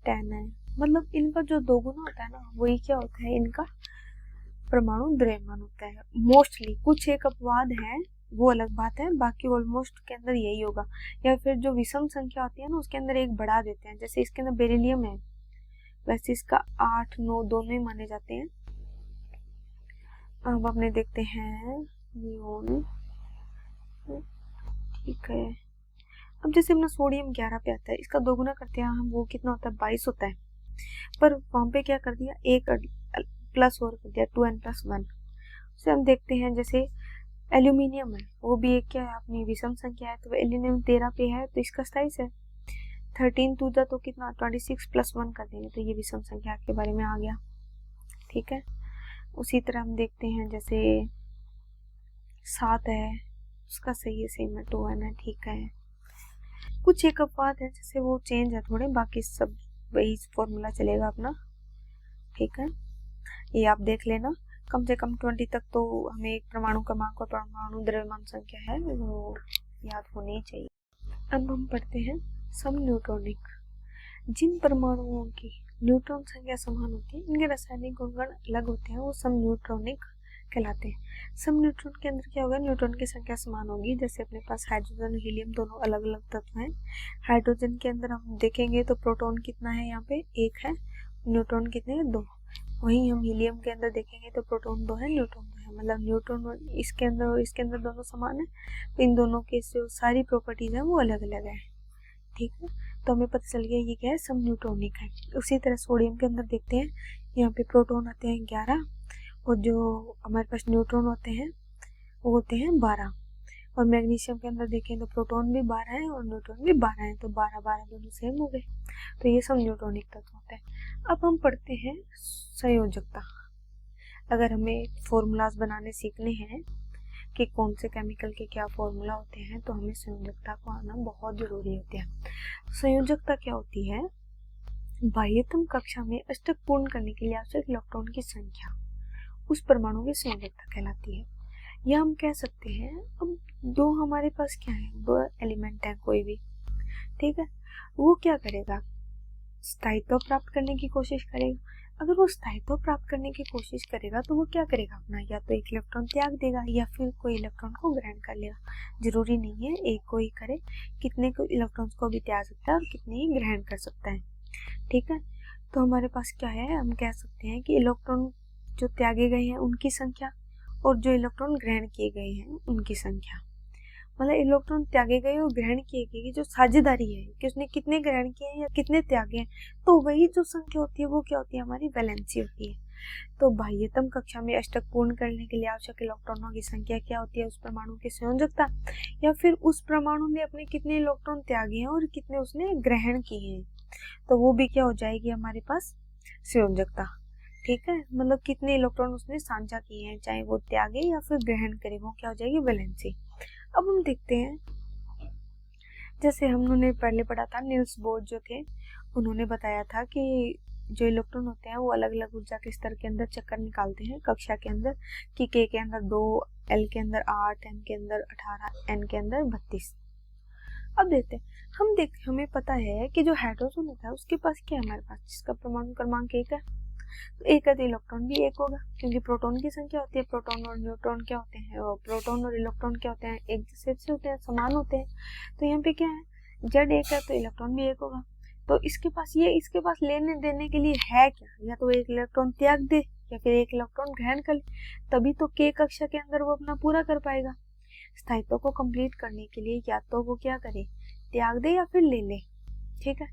10 है। मतलब इनका जो दोगुना होता है ना, वही क्या होता है, इनका परमाणु द्रव्यमान होता है। मोस्टली कुछ एक अपवाद है, वो अलग बात है, बाकी ऑलमोस्ट के अंदर यही होगा। या फिर जो विषम संख्या होती है ना, उसके अंदर एक बढ़ा देते हैं, जैसे इसके अंदर बेरिलियम है, वैसे इसका 8 9 दोनों ही माने जाते हैं। अब अपने देखते हैं नियोन, ठीक है। अब जैसे अपना सोडियम 11 पे आता है, इसका दोगुना करते हैं हम, वो कितना होता है, 22 होता है, पर वहां पे क्या कर दिया, एक प्लस और कर दिया, 2n+1। उसे हम देखते हैं जैसे एल्यूमिनियम है, वो भी एक क्या है, अपनी विषम संख्या है, तो एल्यूमिनियम 13 पे है तो इसका 27 है। 13 टू द तो कितना, 26 + 1 कर देंगे, तो ये विषम संख्या के बारे में आ गया, ठीक है। उसी तरह हम देखते हैं जैसे 7 है, उसका सही है, सेम है, 2n है, ठीक है। कुछ एक अपवाद है, जैसे वो चेंज है थोड़े, बाकी सब वही फॉर्मूला चलेगा अपना, ठीक है। ये आप देख लेना, कम से कम 20 तक तो हमें एक परमाणु क्रमांक और परमाणु द्रव्यमान संख्या है वो याद होनी चाहिए। अब हम पढ़ते हैं सम न्यूट्रॉनिक। जिन परमाणुओं की न्यूट्रॉन संख्या समान होती है, इनके रासायनिक गुणगण अलग होते हैं, वो सम न्यूट्रॉनिक कहलाते हैं। सम न्यूट्रॉन के अंदर क्या होगा, न्यूट्रॉन की संख्या समान होगी। जैसे अपने पास हाइड्रोजन और हीलियम दोनों अलग अलग तत्व हैं। हाइड्रोजन के अंदर हम देखेंगे तो प्रोटॉन कितना है, यहाँ पे 1 है, न्यूट्रॉन कितने हैं, 2। वहीं हम हीलियम के अंदर देखेंगे तो प्रोटॉन 2 है, न्यूट्रॉन 2 है, मतलब न्यूट्रॉन इसके अंदर और इसके अंदर दोनों समान है, तो इन दोनों की जो सारी प्रॉपर्टीज है वो अलग अलग है, ठीक है। तो हमें पता चल गया ये क्या है, सम न्यूट्रॉनिक है। उसी तरह सोडियम के अंदर देखते हैं, यहाँ पे प्रोटॉन आते हैं 11 और जो हमारे पास न्यूट्रॉन होते हैं वो होते हैं 12। और मैग्नीशियम के अंदर देखें तो प्रोटॉन भी 12 है और न्यूट्रॉन भी 12 है, तो 12 12 दोनों सेम हो गए, तो ये सब न्यूट्रॉनिक तत्व होते हैं। अब हम पढ़ते हैं संयोजकता। अगर हमें फॉर्मूलाज बनाने सीखने हैं कि कौन से केमिकल के क्या फॉर्मूला होते हैं, तो हमें संयोजकता को आना बहुत जरूरी होता है। संयोजकता क्या होती है, बाह्यतम कक्षा में अष्टक पूर्ण करने के लिए आवश्यक इलेक्ट्रॉन की संख्या उस परमाणु की संयोजकता कहलाती है। या हम कह सकते हैं, अब दो हमारे पास क्या है, 2 एलिमेंट है कोई भी, ठीक है, वो क्या करेगा, स्थायित्व प्राप्त करने की कोशिश करेगा। अगर वो स्थायित्व प्राप्त करने की कोशिश करेगा तो वो क्या करेगा अपना, या तो एक इलेक्ट्रॉन त्याग देगा या फिर कोई इलेक्ट्रॉन को ग्रहण कर लेगा। जरूरी नहीं है एक को ही करे, कितने को इलेक्ट्रॉन्स को भी त्याग सकता है और कितने ही ग्रहण कर सकता है, ठीक है। तो हमारे पास क्या है, हम कह सकते हैं कि इलेक्ट्रॉन जो त्यागे गए हैं उनकी संख्या और जो इलेक्ट्रॉन ग्रहण किए गए हैं उनकी संख्या, मतलब इलेक्ट्रॉन त्यागे गए और ग्रहण किए गए की जो साझेदारी है कि उसने कितने ग्रहण किए हैं या कितने त्यागे हैं, तो वही जो संख्या होती है वो क्या होती है, हमारी वैलेंसी होती है। तो बाह्यतम कक्षा में अष्टक पूर्ण करने के लिए आवश्यक इलेक्ट्रॉनों की संख्या क्या होती है, उस परमाणु की संयोजकता, या फिर उस परमाणु ने अपने कितने इलेक्ट्रॉन त्यागे हैं और कितने उसने ग्रहण किए हैं, तो वो भी क्या हो जाएगी हमारे पास, संयोजकता, ठीक है। मतलब कितने इलेक्ट्रॉन उसने साझा किए हैं, चाहे वो त्यागे या फिर ग्रहण करे, वो क्या हो जाएगी, वैलेंसी। अब हम देखते हैं, जैसे हमने पहले पढ़ा था, नील्स बोर जो थे उन्होंने बताया था कि जो इलेक्ट्रॉन होते हैं वो अलग अलग ऊर्जा के स्तर के अंदर चक्कर निकालते हैं कक्षा के अंदर, कि के अंदर 2, एल के अंदर 8, एम के अंदर 18, एन के अंदर 32। अब देखते हैं, हमें पता है कि जो हाइड्रोजन होता है उसके पास क्या है, हमारे पास जिसका परमाणु क्रमांक 1 है, तो 1 है तो इलेक्ट्रॉन भी 1 होगा, क्योंकि प्रोटॉन की संख्या होती है, प्रोटॉन और न्यूट्रॉन क्या होते हैं, और प्रोटॉन और इलेक्ट्रॉन क्या होते हैं, एक जैसे से होते हैं, समान होते हैं। तो यहाँ पे क्या है, जेड 1 है तो इलेक्ट्रॉन भी 1 होगा, तो इसके पास लेने देने के लिए है क्या, या तो एक इलेक्ट्रॉन त्याग दे या फिर एक इलेक्ट्रॉन ग्रहण कर ले, तभी तो के कक्षा के अंदर वो अपना पूरा कर पाएगा। स्थायित्व को कंप्लीट करने के लिए या तो वो क्या करे, त्याग दे या फिर ले ले, ठीक है।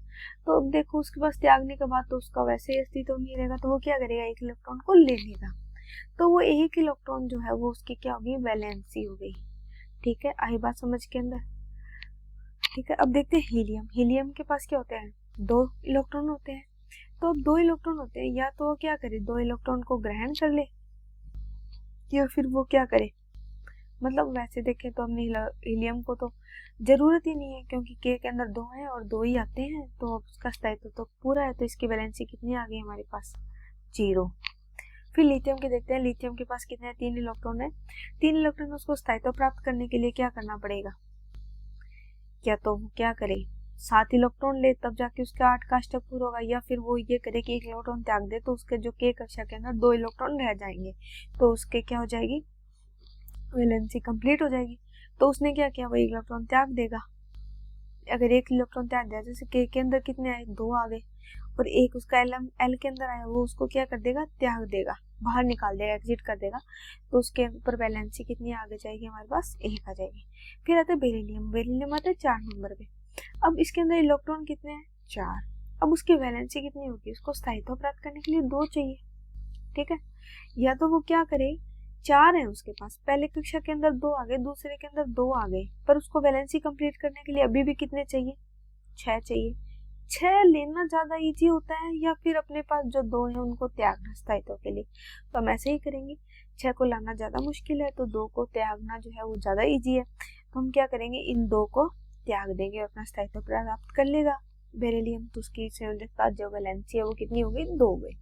तो अब देखो उसके पास त्यागने के बाद तो उसका वैसे ही अस्तित्व नहीं रहेगा, तो वो क्या करेगा, एक इलेक्ट्रॉन को ले लेगा, तो वो एक इलेक्ट्रॉन जो है वो उसकी क्या होगी, वैलेंसी हो गई, ठीक है। आई बात समझ के अंदर, ठीक है। अब देखते हैं हीलियम के पास क्या होते हैं, 2 इलेक्ट्रॉन होते हैं, तो अब 2 इलेक्ट्रॉन होते हैं, या तो वो क्या करे 2 इलेक्ट्रॉन को ग्रहण कर ले, या फिर वो क्या करे, मतलब वैसे देखें तो हमने हीलियम को तो जरूरत ही नहीं है, क्योंकि के अंदर 2 है और 2 ही आते हैं, तो अब उसका स्थायित्व तो पूरा है, तो इसकी वैलेंसी कितनी आ गई हमारे पास 0। फिर लिथियम के देखते हैं, लिथियम के पास कितने 3 इलेक्ट्रॉन है। 3 इलेक्ट्रॉन उसको स्थायित्व प्राप्त करने के लिए क्या करना पड़ेगा, या तो वो क्या करे 7 इलेक्ट्रॉन ले, तब जाके उसका 8 का अष्टक पूरा होगा, या फिर वो ये करे कि 1 इलेक्ट्रॉन त्याग दे, तो उसके जो के कक्षा के अंदर 2 इलेक्ट्रॉन रह जाएंगे, तो उसके क्या हो जाएगी वैलेंसी कंप्लीट हो जाएगी। तो उसने क्या किया, वो 1 इलेक्ट्रॉन त्याग देगा। अगर 1 इलेक्ट्रॉन त्याग दिया, जैसे के अंदर कितने आए 2 आ गए, और एक उसका एल के अंदर आया, वो उसको क्या कर देगा त्याग देगा, बाहर निकाल देगा, एग्जिट कर देगा, तो उसके ऊपर वैलेंसी कितनी आगे जाएगी हमारे पास 1 आ जाएगी। फिर आता है बेरिलियम, बेरिलियम आता है 4 नंबर पे। अब इसके अंदर इलेक्ट्रॉन कितने हैं 4। अब उसकी वैलेंसी कितनी होगी, उसको स्थायित्व प्राप्त करने के लिए 2 चाहिए, ठीक है। या तो वो क्या करे 4 है उसके पास, पहले कक्षा के अंदर 2 आ गए, दूसरे के अंदर 2 आ गए, पर उसको वैलेंसी कंप्लीट करने के लिए अभी भी कितने चाहिए 6 चाहिए। 6 लेना ज्यादा इजी होता है, या फिर अपने पास जो 2 है उनको त्यागना स्थायित्व के लिए, तो हम ऐसे ही करेंगे। 6 को लाना ज्यादा मुश्किल है, तो 2 को त्यागना जो है वो ज्यादा इजी है, तो हम क्या करेंगे इन 2 को त्याग देंगे, अपना स्थायित्व प्राप्त कर लेगा बेरिलियम, तो उसकी संयोजकता जो वैलेंसी है वो कितनी हो गई 2 हो गई।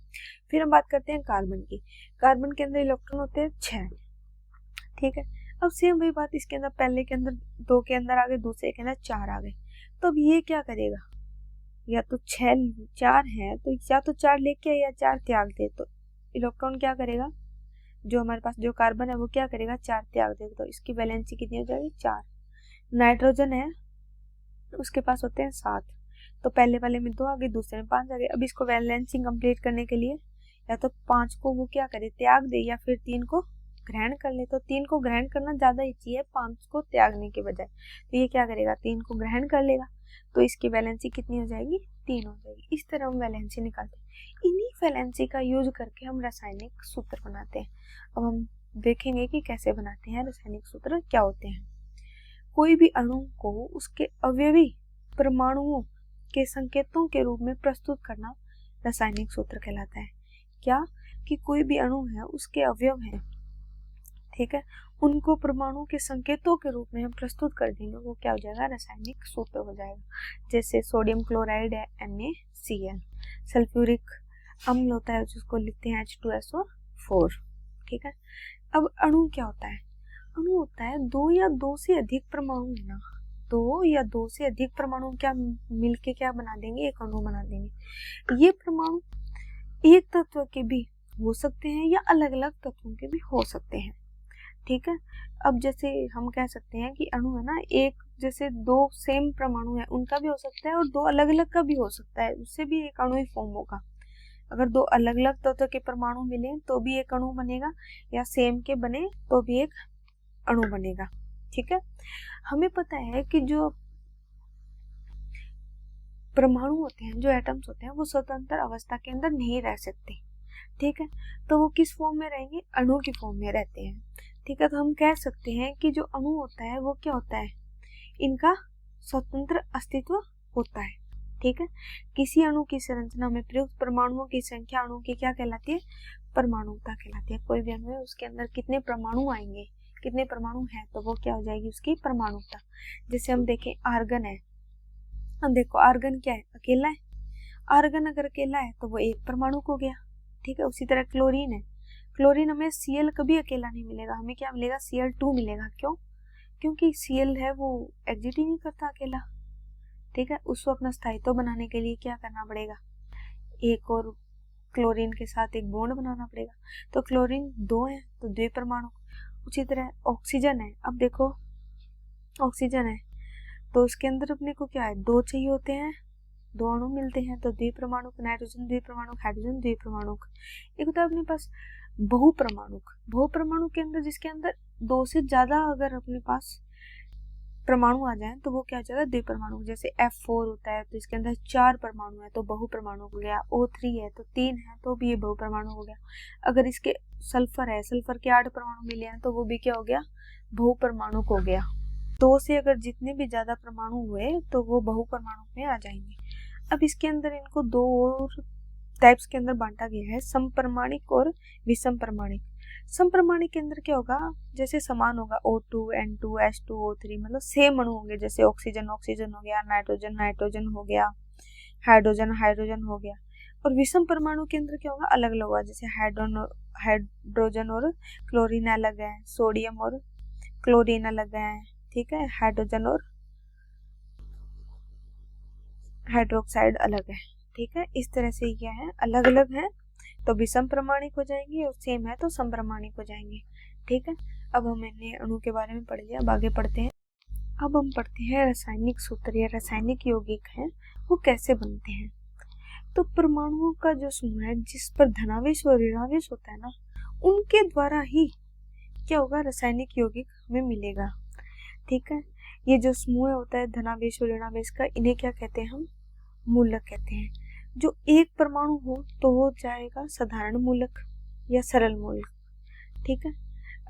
फिर हम बात करते हैं कार्बन की। कार्बन के अंदर इलेक्ट्रॉन होते हैं 6, ठीक है। अब सेम वही बात, इसके अंदर पहले के अंदर 2 के अंदर आ गए, दूसरे के अंदर 4 आ गए, तो अब ये क्या करेगा, या तो 4 है तो या तो 4 लेके या 4 त्याग दे, तो इलेक्ट्रॉन क्या करेगा, जो हमारे पास जो कार्बन है वो क्या करेगा 4 त्याग देगा, तो इसकी वैलेंसी कितनी हो जाएगी 4। नाइट्रोजन है उसके पास होते हैं 7, तो पहले वाले में 2 आ गए, दूसरे में 5 आ गए। अब इसको वैलेंसी कंप्लीट करने के लिए या तो 5 को वो क्या करे त्याग दे, या फिर 3 को ग्रहण कर ले, तो 3 को ग्रहण करना ज्यादा इजी है 5 को त्यागने के बजाय, तो ये क्या करेगा 3 को ग्रहण कर लेगा, तो इसकी वैलेंसी कितनी हो जाएगी 3 हो जाएगी। इस तरह हम वैलेंसी निकालते हैं। इन्हीं वैलेंसी का यूज करके हम रासायनिक सूत्र बनाते हैं। अब हम देखेंगे कि कैसे बनाते हैं रासायनिक सूत्र क्या होते हैं। कोई भी अणु को उसके अवयवी परमाणुओं के संकेतों के रूप में प्रस्तुत करना रासायनिक सूत्र कहलाता है। क्या कि कोई भी अणु है उसके अवयव हैं, ठीक है, उनको परमाणु के संकेतों के रूप में हम प्रस्तुत कर देंगे, वो क्या हो जाएगा रासायनिक सूत्र हो जाएगा। जैसे सोडियम क्लोराइड है NaCl, सल्फ्यूरिक अम्ल होता है जिसको लिखते हैं H2SO4, ठीक है। अब अणु क्या होता है, अणु होता है 2 या 2 से अधिक परमाणु ना, 2 या 2 से अधिक परमाणु क्या मिलके क्या बना देंगे एक अणु बना देंगे। ये परमाणु एक तत्व के भी हो सकते हैं या अलग अलग तत्वों के भी हो सकते हैं, ठीक है। अब जैसे हम कह सकते हैं कि अणु है ना, एक जैसे 2 सेम परमाणु है उनका भी हो सकता है और 2 अलग अलग का भी हो सकता है, उससे भी एक अणु ही फॉर्म होगा। अगर 2 अलग अलग तत्व के परमाणु मिले तो भी एक अणु बनेगा, या सेम के बने तो भी एक अणु बनेगा, ठीक है। हमें पता है कि जो परमाणु होते हैं, जो एटम्स होते हैं, वो स्वतंत्र अवस्था के अंदर नहीं रह सकते, ठीक है। तो वो किस फॉर्म में रहेंगे, अणु की फॉर्म में रहते हैं, ठीक है। तो हम कह सकते हैं कि जो अणु होता है वो क्या होता है, इनका स्वतंत्र अस्तित्व होता है, ठीक है। किसी अणु की संरचना में प्रयुक्त परमाणुओं की संख्या अणु की क्या कहलाती है, परमाणुता कहलाती है। कोई भी अणु है उसके अंदर कितने परमाणु आएंगे, कितने परमाणु है, तो वो क्या हो जाएगी उसकी परमाणुता। जैसे हम देखें आर्गन है, अब देखो आर्गन क्या है, अकेला है, आर्गन अगर अकेला है तो वो एक परमाणु हो गया, ठीक है। उसी तरह क्लोरीन है, क्लोरीन हमें Cl कभी अकेला नहीं मिलेगा, हमें क्या मिलेगा Cl2 मिलेगा। क्यों, क्योंकि Cl है वो एग्जिट ही नहीं करता अकेला, ठीक है। उसको अपना स्थायित्व बनाने के लिए क्या करना पड़ेगा, एक और क्लोरीन के साथ एक बॉन्ड बनाना पड़ेगा, तो क्लोरीन 2 है तो 2 परमाणु। उसी तरह ऑक्सीजन है, अब देखो ऑक्सीजन है तो उसके अंदर अपने को क्या है 2 चाहिए होते हैं, 2 अणु मिलते हैं तो द्विपरमाणुक, नाइट्रोजन द्विपरमाणुक, हाइड्रोजन द्विपरमाणुक। एक होता है अपने पास बहुपरमाणुक, बहुपरमाणु के अंदर जिसके अंदर 2 से ज्यादा अगर अपने पास परमाणु आ जाए तो वो क्या हो जाएगा द्विपरमाणु। जैसे F4 होता है तो इसके अंदर 4 परमाणु है तो बहुपरमाणु हो गया, O3 है तो 3 है तो भी ये बहुपरमाणु हो गया। अगर इसके सल्फर है, सल्फर के 8 परमाणु मिले हैं तो वो भी क्या हो गया बहुपरमाणु हो गया। 2 से अगर जितने भी ज्यादा परमाणु हुए तो वो बहुपरमाणु में आ जाएंगे। अब इसके अंदर इनको 2 और टाइप्स के अंदर बांटा गया है, समप्रमाणिक और विषम प्रमाणिक। समप्रमाणिक के अंदर क्या होगा, जैसे समान होगा O2 N2 H2 O3, मतलब सेम अणु होंगे, जैसे ऑक्सीजन ऑक्सीजन हो गया, नाइट्रोजन नाइट्रोजन हो गया, हाइड्रोजन हाइड्रोजन हो गया। और विषम परमाणु के अंदर क्या होगा, अलग अलग होगा, जैसे हाइड्रोजन और क्लोरीन अलग है, सोडियम और क्लोरीन अलग है, ठीक है, हाइड्रोजन और हाइड्रोक्साइड अलग है, ठीक है। इस तरह से क्या है, अलग अलग है तो विषम प्रमाणिक हो जाएंगे, और सेम है तो समप्रमाणिक हो जाएंगे, ठीक है। अब हमने अणु के बारे में पढ़ लिया, अब आगे पढ़ते हैं। अब हम पढ़ते हैं रासायनिक सूत्र या रासायनिक यौगिक हैं वो कैसे बनते हैं। तो परमाणुओं का जो समूह है जिस पर धनावेश और ऋणावेश होता है ना, उनके द्वारा ही क्या होगा, रासायनिक यौगिक हमें मिलेगा, ठीक है। ये जो समूह होता है धनावेश और ऋणावेश का, इन्हें क्या कहते हैं, हम मूलक कहते हैं। जो एक परमाणु हो तो हो जाएगा साधारण मूलक या सरल मूलक, ठीक है।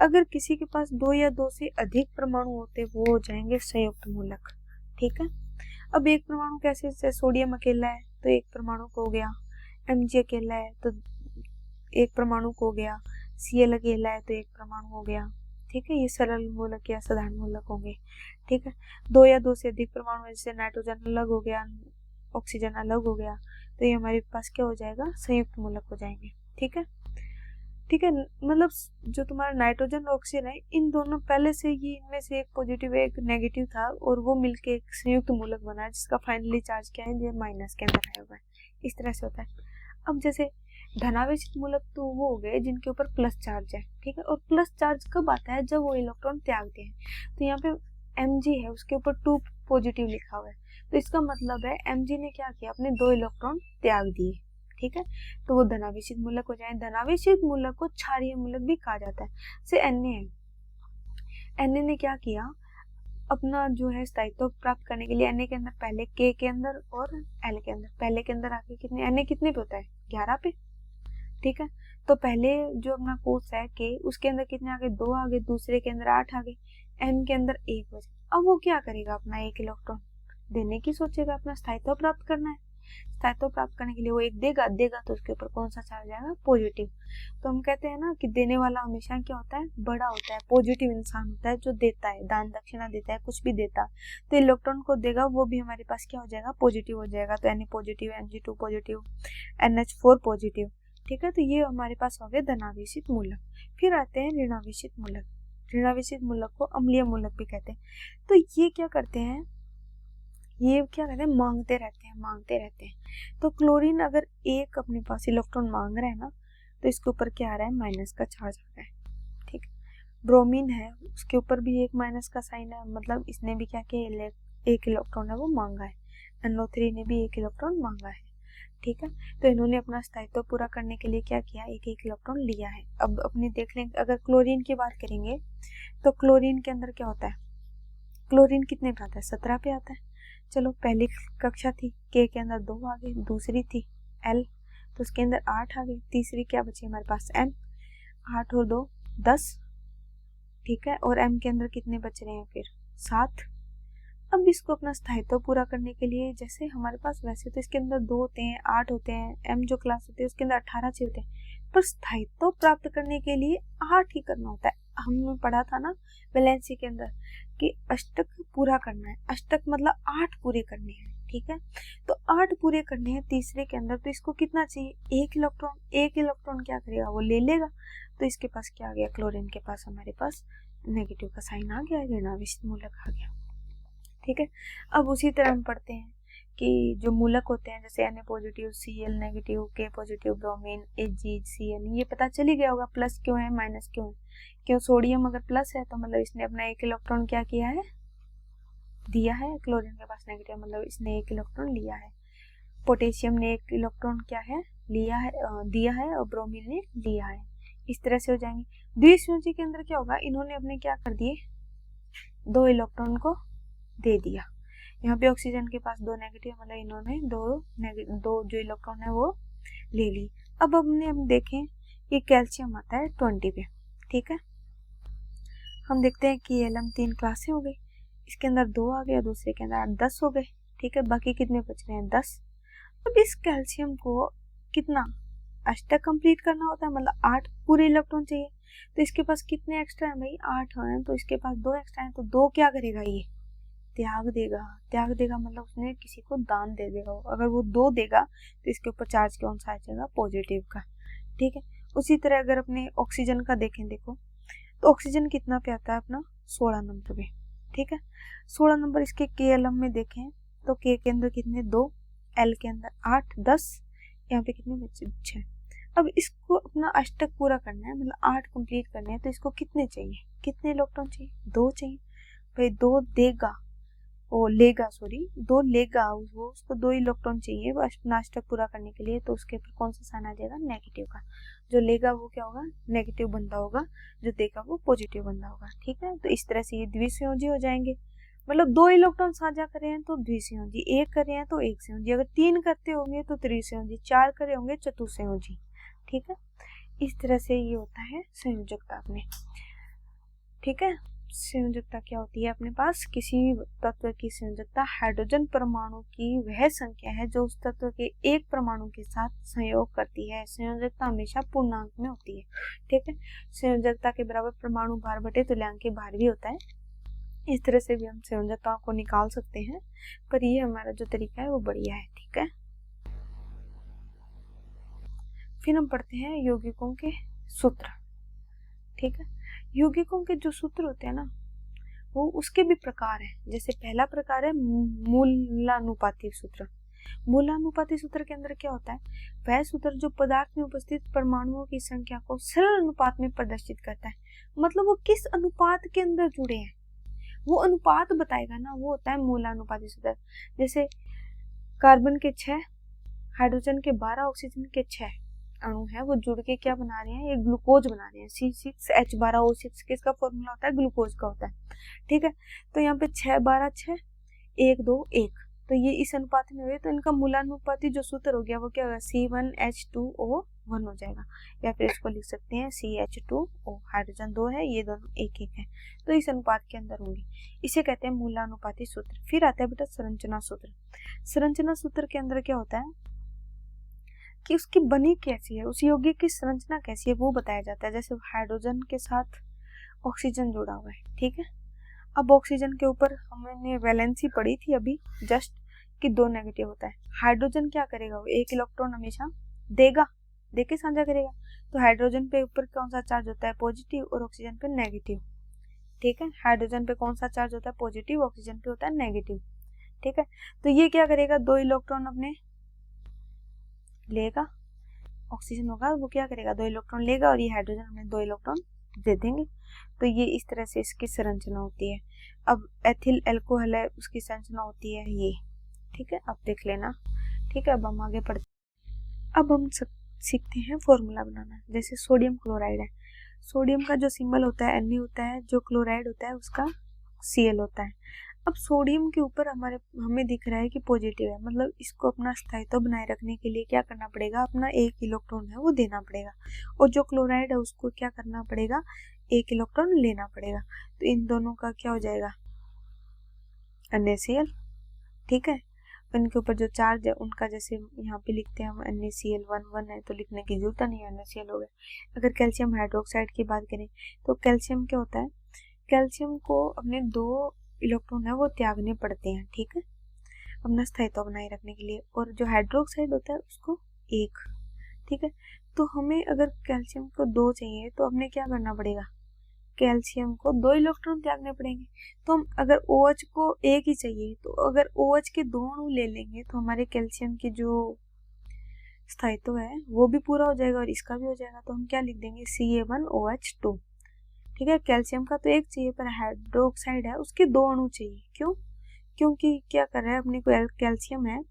अगर किसी के पास दो या दो से अधिक परमाणु होते वो हो जाएंगे संयुक्त मूलक, ठीक है। अब एक परमाणु कैसे, जैसे सोडियम अकेला है तो एक परमाणु को हो गया, Mg अकेला है तो एक परमाणु को हो गया, Cl अकेला है तो एक परमाणु हो गया, ठीक है। ये सरल मूलक या साधारण मूलक होंगे, ठीक है। दो या दो से अधिक परमाणु, जैसे नाइट्रोजन अलग हो गया, ऑक्सीजन अलग हो गया, तो ये हमारे पास क्या हो जाएगा, संयुक्त मूलक हो जाएंगे, ठीक है, ठीक है। मतलब जो तुम्हारा नाइट्रोजन और ऑक्सीजन है, इन दोनों पहले से ही इनमें से एक पॉजिटिव एक नेगेटिव था, और वो मिलके एक संयुक्त मूलक बना है जिसका फाइनली चार्ज क्या है, ये माइनस के अंदर आया हुआ है, इस तरह से होता है। अब जैसे धनावेशित मूलक तो वो हो गए जिनके ऊपर प्लस चार्ज है, ठीक है। और प्लस चार्ज कब आता है, जब वो इलेक्ट्रॉन त्यागते हैं। तो यहाँ पे Mg है, उसके ऊपर 2 पॉजिटिव लिखा हुआ है, तो इसका मतलब है Mg ने क्या किया, अपने 2 इलेक्ट्रॉन त्याग दिए, ठीक है। तो वो धनावेशित मूलक हो जाए। धनावेशित मूलक को क्षारीय मूलक भी कहा जाता है। से Na है, Na ने क्या किया, अपना जो है स्थायित्व प्राप्त करने के लिए Na के अंदर पहले K के अंदर और L के अंदर, पहले के अंदर आके कितने, Na कितने पे होता है, 11 पे, ठीक है। तो पहले जो अपना कोष है K, उसके अंदर कितने आ गए, 2 आ गए, दूसरे के अंदर 8 आ गए, M के अंदर 1 बचे। अब वो क्या करेगा, अपना 1 इलेक्ट्रॉन देने की सोचेगा, अपना स्थायित्व प्राप्त करना है। स्थायित्व प्राप्त करने के लिए वो 1 देगा तो उसके ऊपर कौन सा चार्ज आएगा, पॉजिटिव। तो हम कहते हैं ना कि देने वाला हमेशा क्या होता है, बड़ा होता है, पॉजिटिव इंसान होता है, जो देता है, दान दक्षिणा देता है, कुछ भी देता है, तो इलेक्ट्रॉन को देगा, वो भी हमारे पास क्या हो जाएगा, पॉजिटिव हो जाएगा। तो Na positive, Mg2 positive, NH4 positive, ठीक है। तो ये हमारे पास हो गए धनावेशित मूलक। फिर आते हैं ऋणावेशित मूलक। ऋणावेशित मूलक को अम्लीय मूलक भी कहते हैं। तो ये क्या करते हैं, ये क्या कहते हैं, मांगते रहते हैं। तो क्लोरीन अगर एक अपने पास इलेक्ट्रॉन मांग रहा है ना, तो इसके ऊपर क्या आ रहा है, माइनस का चार्ज आ रहा है, ठीक है। ब्रोमीन है, उसके ऊपर भी एक माइनस का साइन है, मतलब इसने भी क्या किया, एक इलेक्ट्रॉन है वो मांगा है। NO3 ने भी एक इलेक्ट्रॉन मांगा है, ठीक है। तो इन्होंने अपना स्थायित्व पूरा करने के लिए क्या किया, एक एक इलेक्ट्रॉन लिया है। अब अपने देख लेंगे, अगर क्लोरीन की बात करेंगे तो क्लोरीन के अंदर क्या होता है, क्लोरीन कितने पे आता है, 17 पे आता है। चलो पहली कक्षा थी, K के अंदर 2 आ गए, दूसरी थी L, तो उसके अंदर 8 आ गए, तीसरी क्या बची हमारे पास, M, 8 और 2 10, ठीक है। और M के अंदर कितने बच रहे हैं फिर, 7। अब इसको अपना स्थायित्व पूरा करने के लिए, जैसे हमारे पास वैसे तो इसके अंदर 2 होते हैं, 8 होते हैं, M जो क्लास होती है उसके अंदर 18 चाहिए होते हैं, पर स्थायित्व प्राप्त करने के लिए 8 ही करना होता है। हमने पढ़ा था ना वैलेंसी के अंदर कि अष्टक पूरा करना है, अष्टक मतलब 8 पूरे करने हैं, ठीक है। तो 8 पूरे करने हैं तीसरे के अंदर, तो इसको कितना चाहिए, 1 इलेक्ट्रॉन। 1 इलेक्ट्रॉन क्या करेगा, वो ले लेगा, तो इसके पास क्या आ गया, क्लोरीन के पास हमारे पास नेगेटिव का साइन आ गया, ऋणावेशित मूलक आ गया, ठीक है। अब उसी तरह हम पढ़ते हैं कि जो मूलक होते हैं, जैसे Na positive, Cl negative, K positive, bromine, AgCN, ये पता चल ही गया होगा प्लस क्यों है माइनस क्यों है। क्यों, सोडियम अगर प्लस है तो मतलब इसने अपना 1 इलेक्ट्रॉन क्या किया है, दिया है, क्लोरीन के पास नेगेटिव मतलब इसने 1 इलेक्ट्रॉन लिया है। पोटेशियम ने 1 इलेक्ट्रॉन क्या है, लिया है, दिया है, और ब्रोमीन ने लिया है। इस तरह से हो जाएंगे। द्विसंयोजी के अंदर क्या होगा, इन्होंने अपने क्या कर दिए, 2 इलेक्ट्रॉन को दे दिया। यहाँ पे ऑक्सीजन के पास 2 नेगेटिव, मतलब इन्होंने 2 जो इलेक्ट्रॉन है वो ले ली। अब हम देखें कि कैल्शियम आता है 20 पे, ठीक है। हम देखते हैं कि Lm 3 क्लासें हो गई, इसके अंदर 2 आ गया, दूसरे के अंदर 10 हो गए, ठीक है। बाकी कितने बच रहे हैं, 10। अब इस कैल्शियम को कितना अष्टक कंप्लीट करना होता है, मतलब 8 पूरे इलेक्ट्रॉन चाहिए। तो इसके पास कितने एक्स्ट्रा है भाई, 8 हैं, तो इसके पास 2 एक्स्ट्रा हैं, तो 2 क्या करेगा, ये त्याग देगा। त्याग देगा मतलब उसने किसी को दान दे देगा। अगर वो 2 देगा तो इसके ऊपर चार्ज कौन सा आ जाएगा, पॉजिटिव का। ठीक है, उसी तरह अगर अपने ऑक्सीजन का देखें, देखो तो ऑक्सीजन कितना पे आता है अपना, 16 नंबर पे। ठीक है, 16 नंबर। इसके KLM में देखें तो K के अंदर कितने, 2, L के अंदर 8, 10, यहाँ पे कितने बचे, 6। अब इसको अपना अष्टक पूरा करना है, मतलब 8 कंप्लीट करने हैं, तो इसको कितने चाहिए, कितने इलेक्ट्रॉन चाहिए, 2 चाहिए भाई। 2 देगा, वो लेगा, सॉरी 2 लेगा, वो उसको 2 इलेक्ट्रॉन चाहिए वो अपना अष्टक पूरा करने के लिए। तो उसके ऊपर कौन सा साइन आ जाएगा, नेगेटिव का। जो लेगा वो क्या होगा, नेगेटिव बंदा होगा, जो देगा वो पॉजिटिव बंदा होगा। ठीक है, तो इस तरह से ये द्विसंयोजी हो जाएंगे। मतलब 2 इलेक्ट्रॉन साझा कर रहे हैं तो द्विसंयोजी, 1 कर रहे हैं तो एक संयोजी, अगर 3 करते होंगे तो त्रिसंयोजी, 4 करे होंगे चतुसंयोजी। ठीक है, इस तरह से ये होता है संयोजकता अपने। ठीक है, संयोजकता क्या होती है अपने पास, किसी तत्व की संयोजकता हाइड्रोजन परमाणु की वह संख्या है जो उस तत्व के एक परमाणु के साथ संयोग करती है। संयोजकता हमेशा पूर्णांक में होती है। ठीक है, संयोजकता के बराबर परमाणु भार बटे तुल्यांकीय भार भी होता है। इस तरह से भी हम संयोजकताओं को निकाल सकते हैं, पर ये हमारा जो तरीका है वो बढ़िया है। ठीक है, फिर हम पढ़ते हैं यौगिकों के सूत्र। ठीक है, यौगिकों के जो सूत्र होते हैं ना, वो उसके भी प्रकार हैं। जैसे पहला प्रकार है मूलानुपाती सूत्र। मूलानुपाती सूत्र के अंदर क्या होता है, वह सूत्र जो पदार्थ में उपस्थित परमाणुओं की संख्या को सरल अनुपात में प्रदर्शित करता है। मतलब वो किस अनुपात के अंदर जुड़े हैं, वो अनुपात बताएगा ना, वो होता है मूलानुपाती सूत्र। जैसे कार्बन के 6, हाइड्रोजन के 12, ऑक्सीजन के 6 अणु है, वो जुड़ के क्या बना रहे हैं, ये ग्लूकोज बना रहे हैं, C6H12O6। किसका फॉर्मूला होता है, ग्लूकोज का होता है। ठीक है, तो यहाँ पे 6 12 6 1 2 1, तो ये इस अनुपात में हुए, तो इनका मूलानुपाती जो सूत्र हो गया वो क्या होगा, C1H2O1 हो जाएगा। या फिर इसको लिख सकते हैं CH2O, हाइड्रोजन 2 है, ये दोनों 1 1 है, तो इस अनुपात के अंदर होंगे। इसे कहते हैं मूलानुपाती सूत्र। फिर आता है बेटा संरचना सूत्र। संरचना सूत्र के अंदर क्या होता है कि उसकी बनी कैसी है, उस यौगिक की संरचना कैसी है, वो बताया जाता है। जैसे हाइड्रोजन के साथ ऑक्सीजन जुड़ा हुआ है। ठीक है, अब ऑक्सीजन के ऊपर हमने वैलेंसी पढ़ी थी अभी जस्ट कि 2 नेगेटिव होता है। हाइड्रोजन क्या करेगा, वो 1 इलेक्ट्रॉन हमेशा देगा, देके साझा करेगा। तो हाइड्रोजन पे ऊपर कौन सा चार्ज होता है, पॉजिटिव, और ऑक्सीजन पे नेगेटिव। ठीक है, हाइड्रोजन पे कौन सा चार्ज होता है, पॉजिटिव, ऑक्सीजन पे होता है नेगेटिव। ठीक है, तो ये क्या करेगा, 2 इलेक्ट्रॉन अपने लेगा, ऑक्सीजन होगा वो क्या करेगा, 2 इलेक्ट्रॉन लेगा, और ये हाइड्रोजन हमें 2 इलेक्ट्रॉन दे देंगे। तो ये इस तरह से इसकी संरचना होती है। अब एथिल एल्कोहल है, उसकी संरचना होती है ये। ठीक है, अब देख लेना। ठीक है, अब हम आगे बढ़ते, अब हम सीखते हैं फॉर्मूला बनाना। जैसे सोडियम क्लोराइड है, सोडियम का जो सिंबल होता है Na होता है, जो क्लोराइड होता है उसका Cl होता है। अब सोडियम के ऊपर हमें दिख रहा है कि पॉजिटिव है, मतलब इसको अपना स्थायित्व बनाए रखने के लिए क्या करना पड़ेगा, अपना 1 इलेक्ट्रॉन है वो देना पड़ेगा, और जो क्लोराइड है उसको क्या करना पड़ेगा, 1 इलेक्ट्रॉन लेना पड़ेगा। तो इन दोनों का क्या हो जाएगा, NaCl। ठीक है, इनके ऊपर जो चार्ज है उनका, जैसे यहाँ पे लिखते हैं हम NaCl1 है, तो लिखने की जरूरत नहीं है, NaCl हो गया। अगर कैल्शियम हाइड्रोक्साइड की बात करें तो कैल्शियम क्या होता है, कैल्शियम को अपने 2 इलेक्ट्रॉन है वो त्यागने पड़ते हैं। ठीक है, अपना स्थायित्व बनाए रखने के लिए, और जो हाइड्रोक्साइड होता है उसको 1। ठीक है, तो हमें अगर कैल्शियम को 2 चाहिए तो हमें क्या करना पड़ेगा, कैल्शियम को 2 इलेक्ट्रॉन त्यागने पड़ेंगे। तो हम अगर OH को 1 ही चाहिए, तो अगर OH के 2 अणु ले लेंगे तो हमारे कैल्शियम की जो स्थायित्व है वो भी पूरा हो जाएगा और इसका भी हो जाएगा। तो हम क्या लिख देंगे, Ca1OH2। ठीक है, कैल्शियम का तो 1 चाहिए, पर हाइड्रोक्साइड है उसके 2 अणु चाहिए। क्यों, क्योंकि क्या कर रहा है, अपने को कैल्शियम है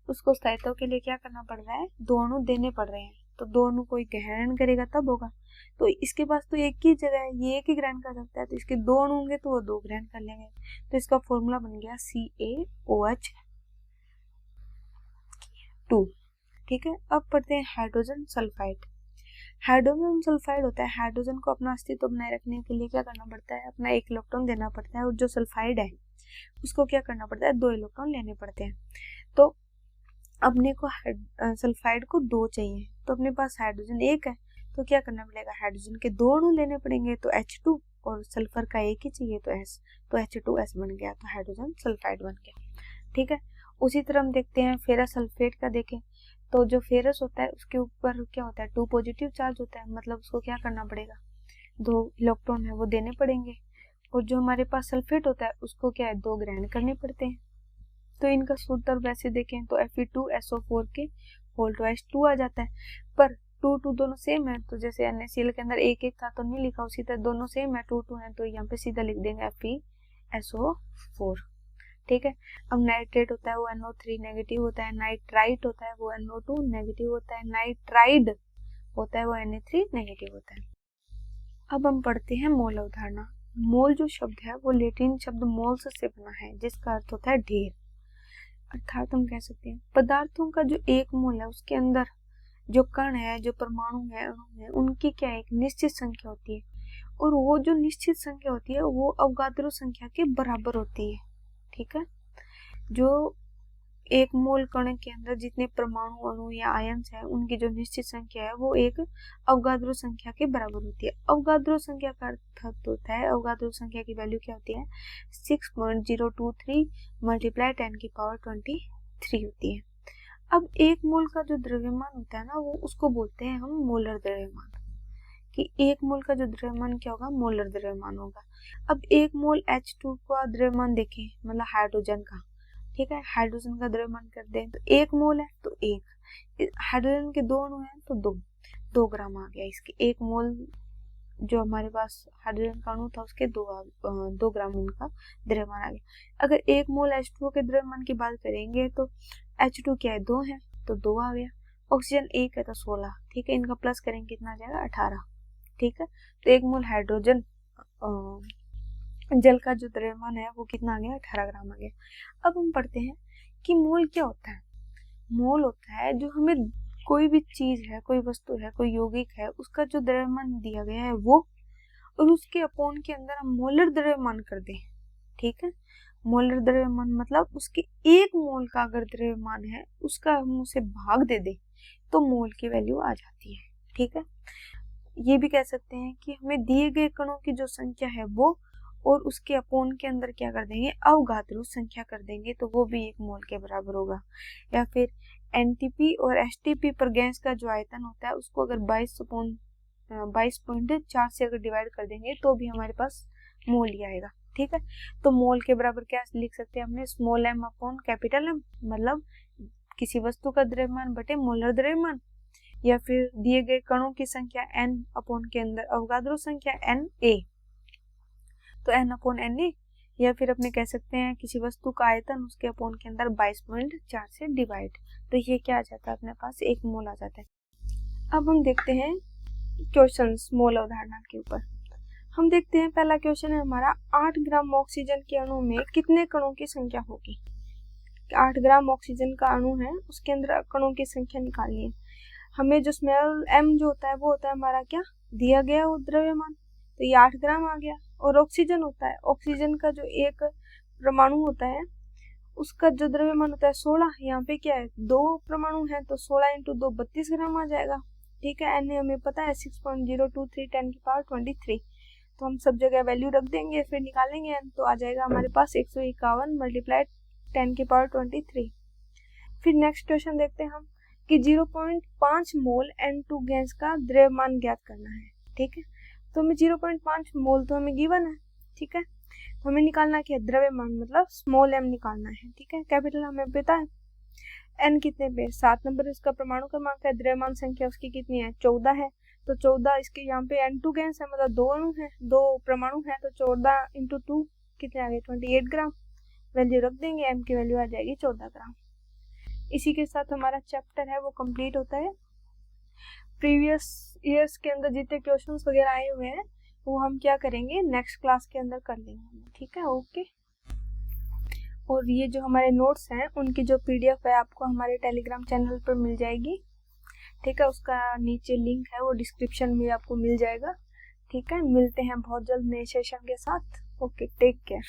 उसको स्थायित्व के लिए क्या करना पड़ रहा है, 2 अणु देने पड़ रहे हैं। तो 2 अणु कोई ग्रहण करेगा तब होगा। तो इसके पास तो 1 ही जगह है, ये 1 ही ग्रहण कर सकता है, तो इसके 2 अणु होंगे तो वो 2 ग्रहण कर लेंगे। तो इसका फॉर्मूला बन गया CaOH2। ठीक है, अब पढ़ते हैं हाइड्रोजन सल्फाइड। हाइड्रोजन सल्फाइड होता है, हाइड्रोजन को अपना अस्तित्व बनाए रखने के लिए क्या करना पड़ता है, अपना 1 इलेक्ट्रॉन देना पड़ता है, और जो सल्फाइड है उसको क्या करना पड़ता है, 2 इलेक्ट्रॉन लेने पड़ते हैं। तो अपने को सल्फाइड को 2 चाहिए, तो अपने पास हाइड्रोजन 1 है, तो क्या करना पड़ेगा, हाइड्रोजन के 2 अणु लेने पड़ेंगे, तो H2, और सल्फर का 1 ही चाहिए तो S, तो H2S बन गया, तो हाइड्रोजन सल्फाइड बन गया। ठीक है, उसी तरह हम देखते हैं फेरस सल्फेट का। देखें तो जो फेरस होता है उसके ऊपर क्या होता है, 2 पॉजिटिव चार्ज होता है, मतलब उसको क्या करना पड़ेगा, 2 इलेक्ट्रॉन है वो देने पड़ेंगे। और जो हमारे पास सल्फेट होता है उसको क्या है, 2 ग्रहण करने पड़ते हैं। तो इनका सूत्र वैसे देखें तो Fe2SO4 के होल ट्वाइस 2 आ जाता है, पर 2 दोनों सेम है, तो जैसे NaCl के अंदर 1 था तो नहीं लिखा, उसी तरह दोनों सेम है 2 है, तो यहाँ पे सीधा लिख देंगे FeSO4। ठीक है, अब नाइट्रेट होता है वो NO3 नेगेटिव होता है, नाइट्राइट होता है वो NO2 नेगेटिव होता है, नाइट्राइड होता है वो Na3 नेगेटिव होता है। अब हम पढ़ते हैं मोल अवधारणा। मोल जो शब्द है वो लैटिन शब्द मोल्स से बना है, जिसका अर्थ होता है ढेर। अर्थात हम कह सकते हैं पदार्थों का जो एक मोल है उसके अंदर जो कण है, जो परमाणु है, अणु है, उनकी क्या एक निश्चित संख्या होती है, और वो जो निश्चित संख्या होती है वो अवगाद्रो संख्या के बराबर होती है। ठीक है, जो एक मोल कण के अंदर जितने परमाणु, अणु या आयन्स है उनकी जो निश्चित संख्या है वो एक अवगाद्रो संख्या के बराबर होती है। अवगाद्रो संख्या का अर्थ होता है, अवगाद्रो संख्या की वैल्यू क्या होती है, 6.023 मल्टीप्लाई 10⁻23 होती है। अब एक मोल का जो द्रव्यमान होता है ना, वो उसको बोलते हैं हम मोलर द्रव्यमान, कि एक मोल का जो द्रव्यमान क्या होगा, मोलर द्रव्यमान होगा। अब एक मोल H2 का द्रव्यमान देखें, मतलब हाइड्रोजन का। ठीक है, हाइड्रोजन का द्रव्यमान कर दें तो 1 मोल है तो 1, हाइड्रोजन के 2 अणु हैं तो 2 ग्राम आ गया। इसके 1 मोल जो हमारे पास हाइड्रोजन का अणु था उसके 2 ग्राम इनका द्रव्यमान आ गया। अगर 1 मोल H2O के द्रव्यमान की बात करेंगे तो H2 क्या है, 2 है तो 2 आ गया। ऑक्सीजन 1 है तो 16। ठीक है, इनका प्लस करेंगे कितना आ जाएगा, 18। ठीक है, तो 1 मोल हाइड्रोजन जल का जो द्रव्यमान है वो कितना आ गया, 18 ग्राम आ गया। अब हम पढ़ते हैं कि मोल क्या होता है। मोल होता है जो हमें कोई भी चीज है, कोई वस्तु है, कोई यौगिक है, उसका जो द्रव्यमान दिया गया है वो, और उसके अपॉन के अंदर हम मोलर द्रव्यमान कर दें। ठीक है, मोलर द्रव्यमान मतलब उसके 1 मोल का अगर द्रव्यमान है उसका हम उसे भाग दे दें तो मोल की वैल्यू आ जाती है। ठीक है, ये भी कह सकते हैं कि हमें दिए गए कणों की जो संख्या है वो, और उसके अपॉन के अंदर क्या कर देंगे, अवगाद्रो संख्या कर देंगे, तो वो भी 1 मोल के बराबर होगा। या फिर NTP और STP पर गैस का जो आयतन होता है उसको अगर 22.4 से अगर डिवाइड कर देंगे तो भी हमारे पास मोल ही आएगा। ठीक है, तो मोल के बराबर क्या लिख सकते हैं हमने, small m upon capital M, मतलब किसी वस्तु का द्रव्यमान बटे मोलर द्रव्यमान, या फिर दिए गए कणों की संख्या n अपॉन के अंदर अवगाद्रो संख्या Na, तो n अपॉन Na, या फिर अपने कह सकते हैं किसी वस्तु का आयतन उसके अपॉन के अंदर 22.4 से डिवाइड, तो ये क्या आ जाता है, अपने पास 1 मोल आ जाता है। अब हम देखते हैं क्वेश्चंस मोल अवधारणा के ऊपर। हम देखते हैं पहला क्वेश्चन है हमारा, 8 ग्राम ऑक्सीजन के अणु में कितने कणों की संख्या होगी। 8 ग्राम ऑक्सीजन का अणु है उसके अंदर कणों की संख्या निकालनी है। हमें जो स्मॉल m जो होता है वो होता है हमारा क्या दिया गया वो द्रव्यमान, तो ये 8 ग्राम आ गया। और ऑक्सीजन होता है, ऑक्सीजन का जो एक परमाणु होता है उसका जो द्रव्यमान होता है 16, यहाँ पे क्या है 2 परमाणु है तो 16 × 2 32 ग्राम आ जाएगा। ठीक है, n हमें पता है 6.023 10⁻23, तो हम सब जगह वैल्यू रख देंगे, फिर निकालेंगे n, तो आ जाएगा हमारे पास 151 मल्टीप्लाई 10⁻23। फिर नेक्स्ट क्वेश्चन देखते हैं हम कि 0.5 मोल N2 गैस का द्रव्यमान ज्ञात करना है। ठीक है, तो हमें 0.5 मोल तो हमें गिवन है। ठीक है, तो हमें निकालना क्या है, द्रव्यमान मतलब स्मॉल m निकालना है। ठीक है, कैपिटल हमें पता है n कितने पे 7 नंबर उसका परमाणु क्रमांक है, द्रव्यमान संख्या उसकी कितनी है 14 है, तो 14 इसके यहाँ पे N2 गैस है मतलब 2 अणु है, 2 परमाणु है, तो 14 × 2 कितने आ गए 28 ग्राम। वैल्यू रख देंगे, m की वैल्यू आ जाएगी 14 ग्राम। इसी के साथ हमारा चैप्टर है वो कंप्लीट होता है। प्रीवियस ईयर्स के अंदर जितने क्वेश्चंस वगैरह आए हुए हैं वो हम क्या करेंगे नेक्स्ट क्लास के अंदर कर लेंगे। ठीक है, ओके। और ये जो हमारे नोट्स हैं उनकी जो PDF है आपको हमारे टेलीग्राम चैनल पर मिल जाएगी। ठीक है, उसका नीचे लिंक है वो डिस्क्रिप्शन में आपको मिल जाएगा। ठीक है, मिलते हैं बहुत जल्द नए सेशन के साथ। Okay, take care.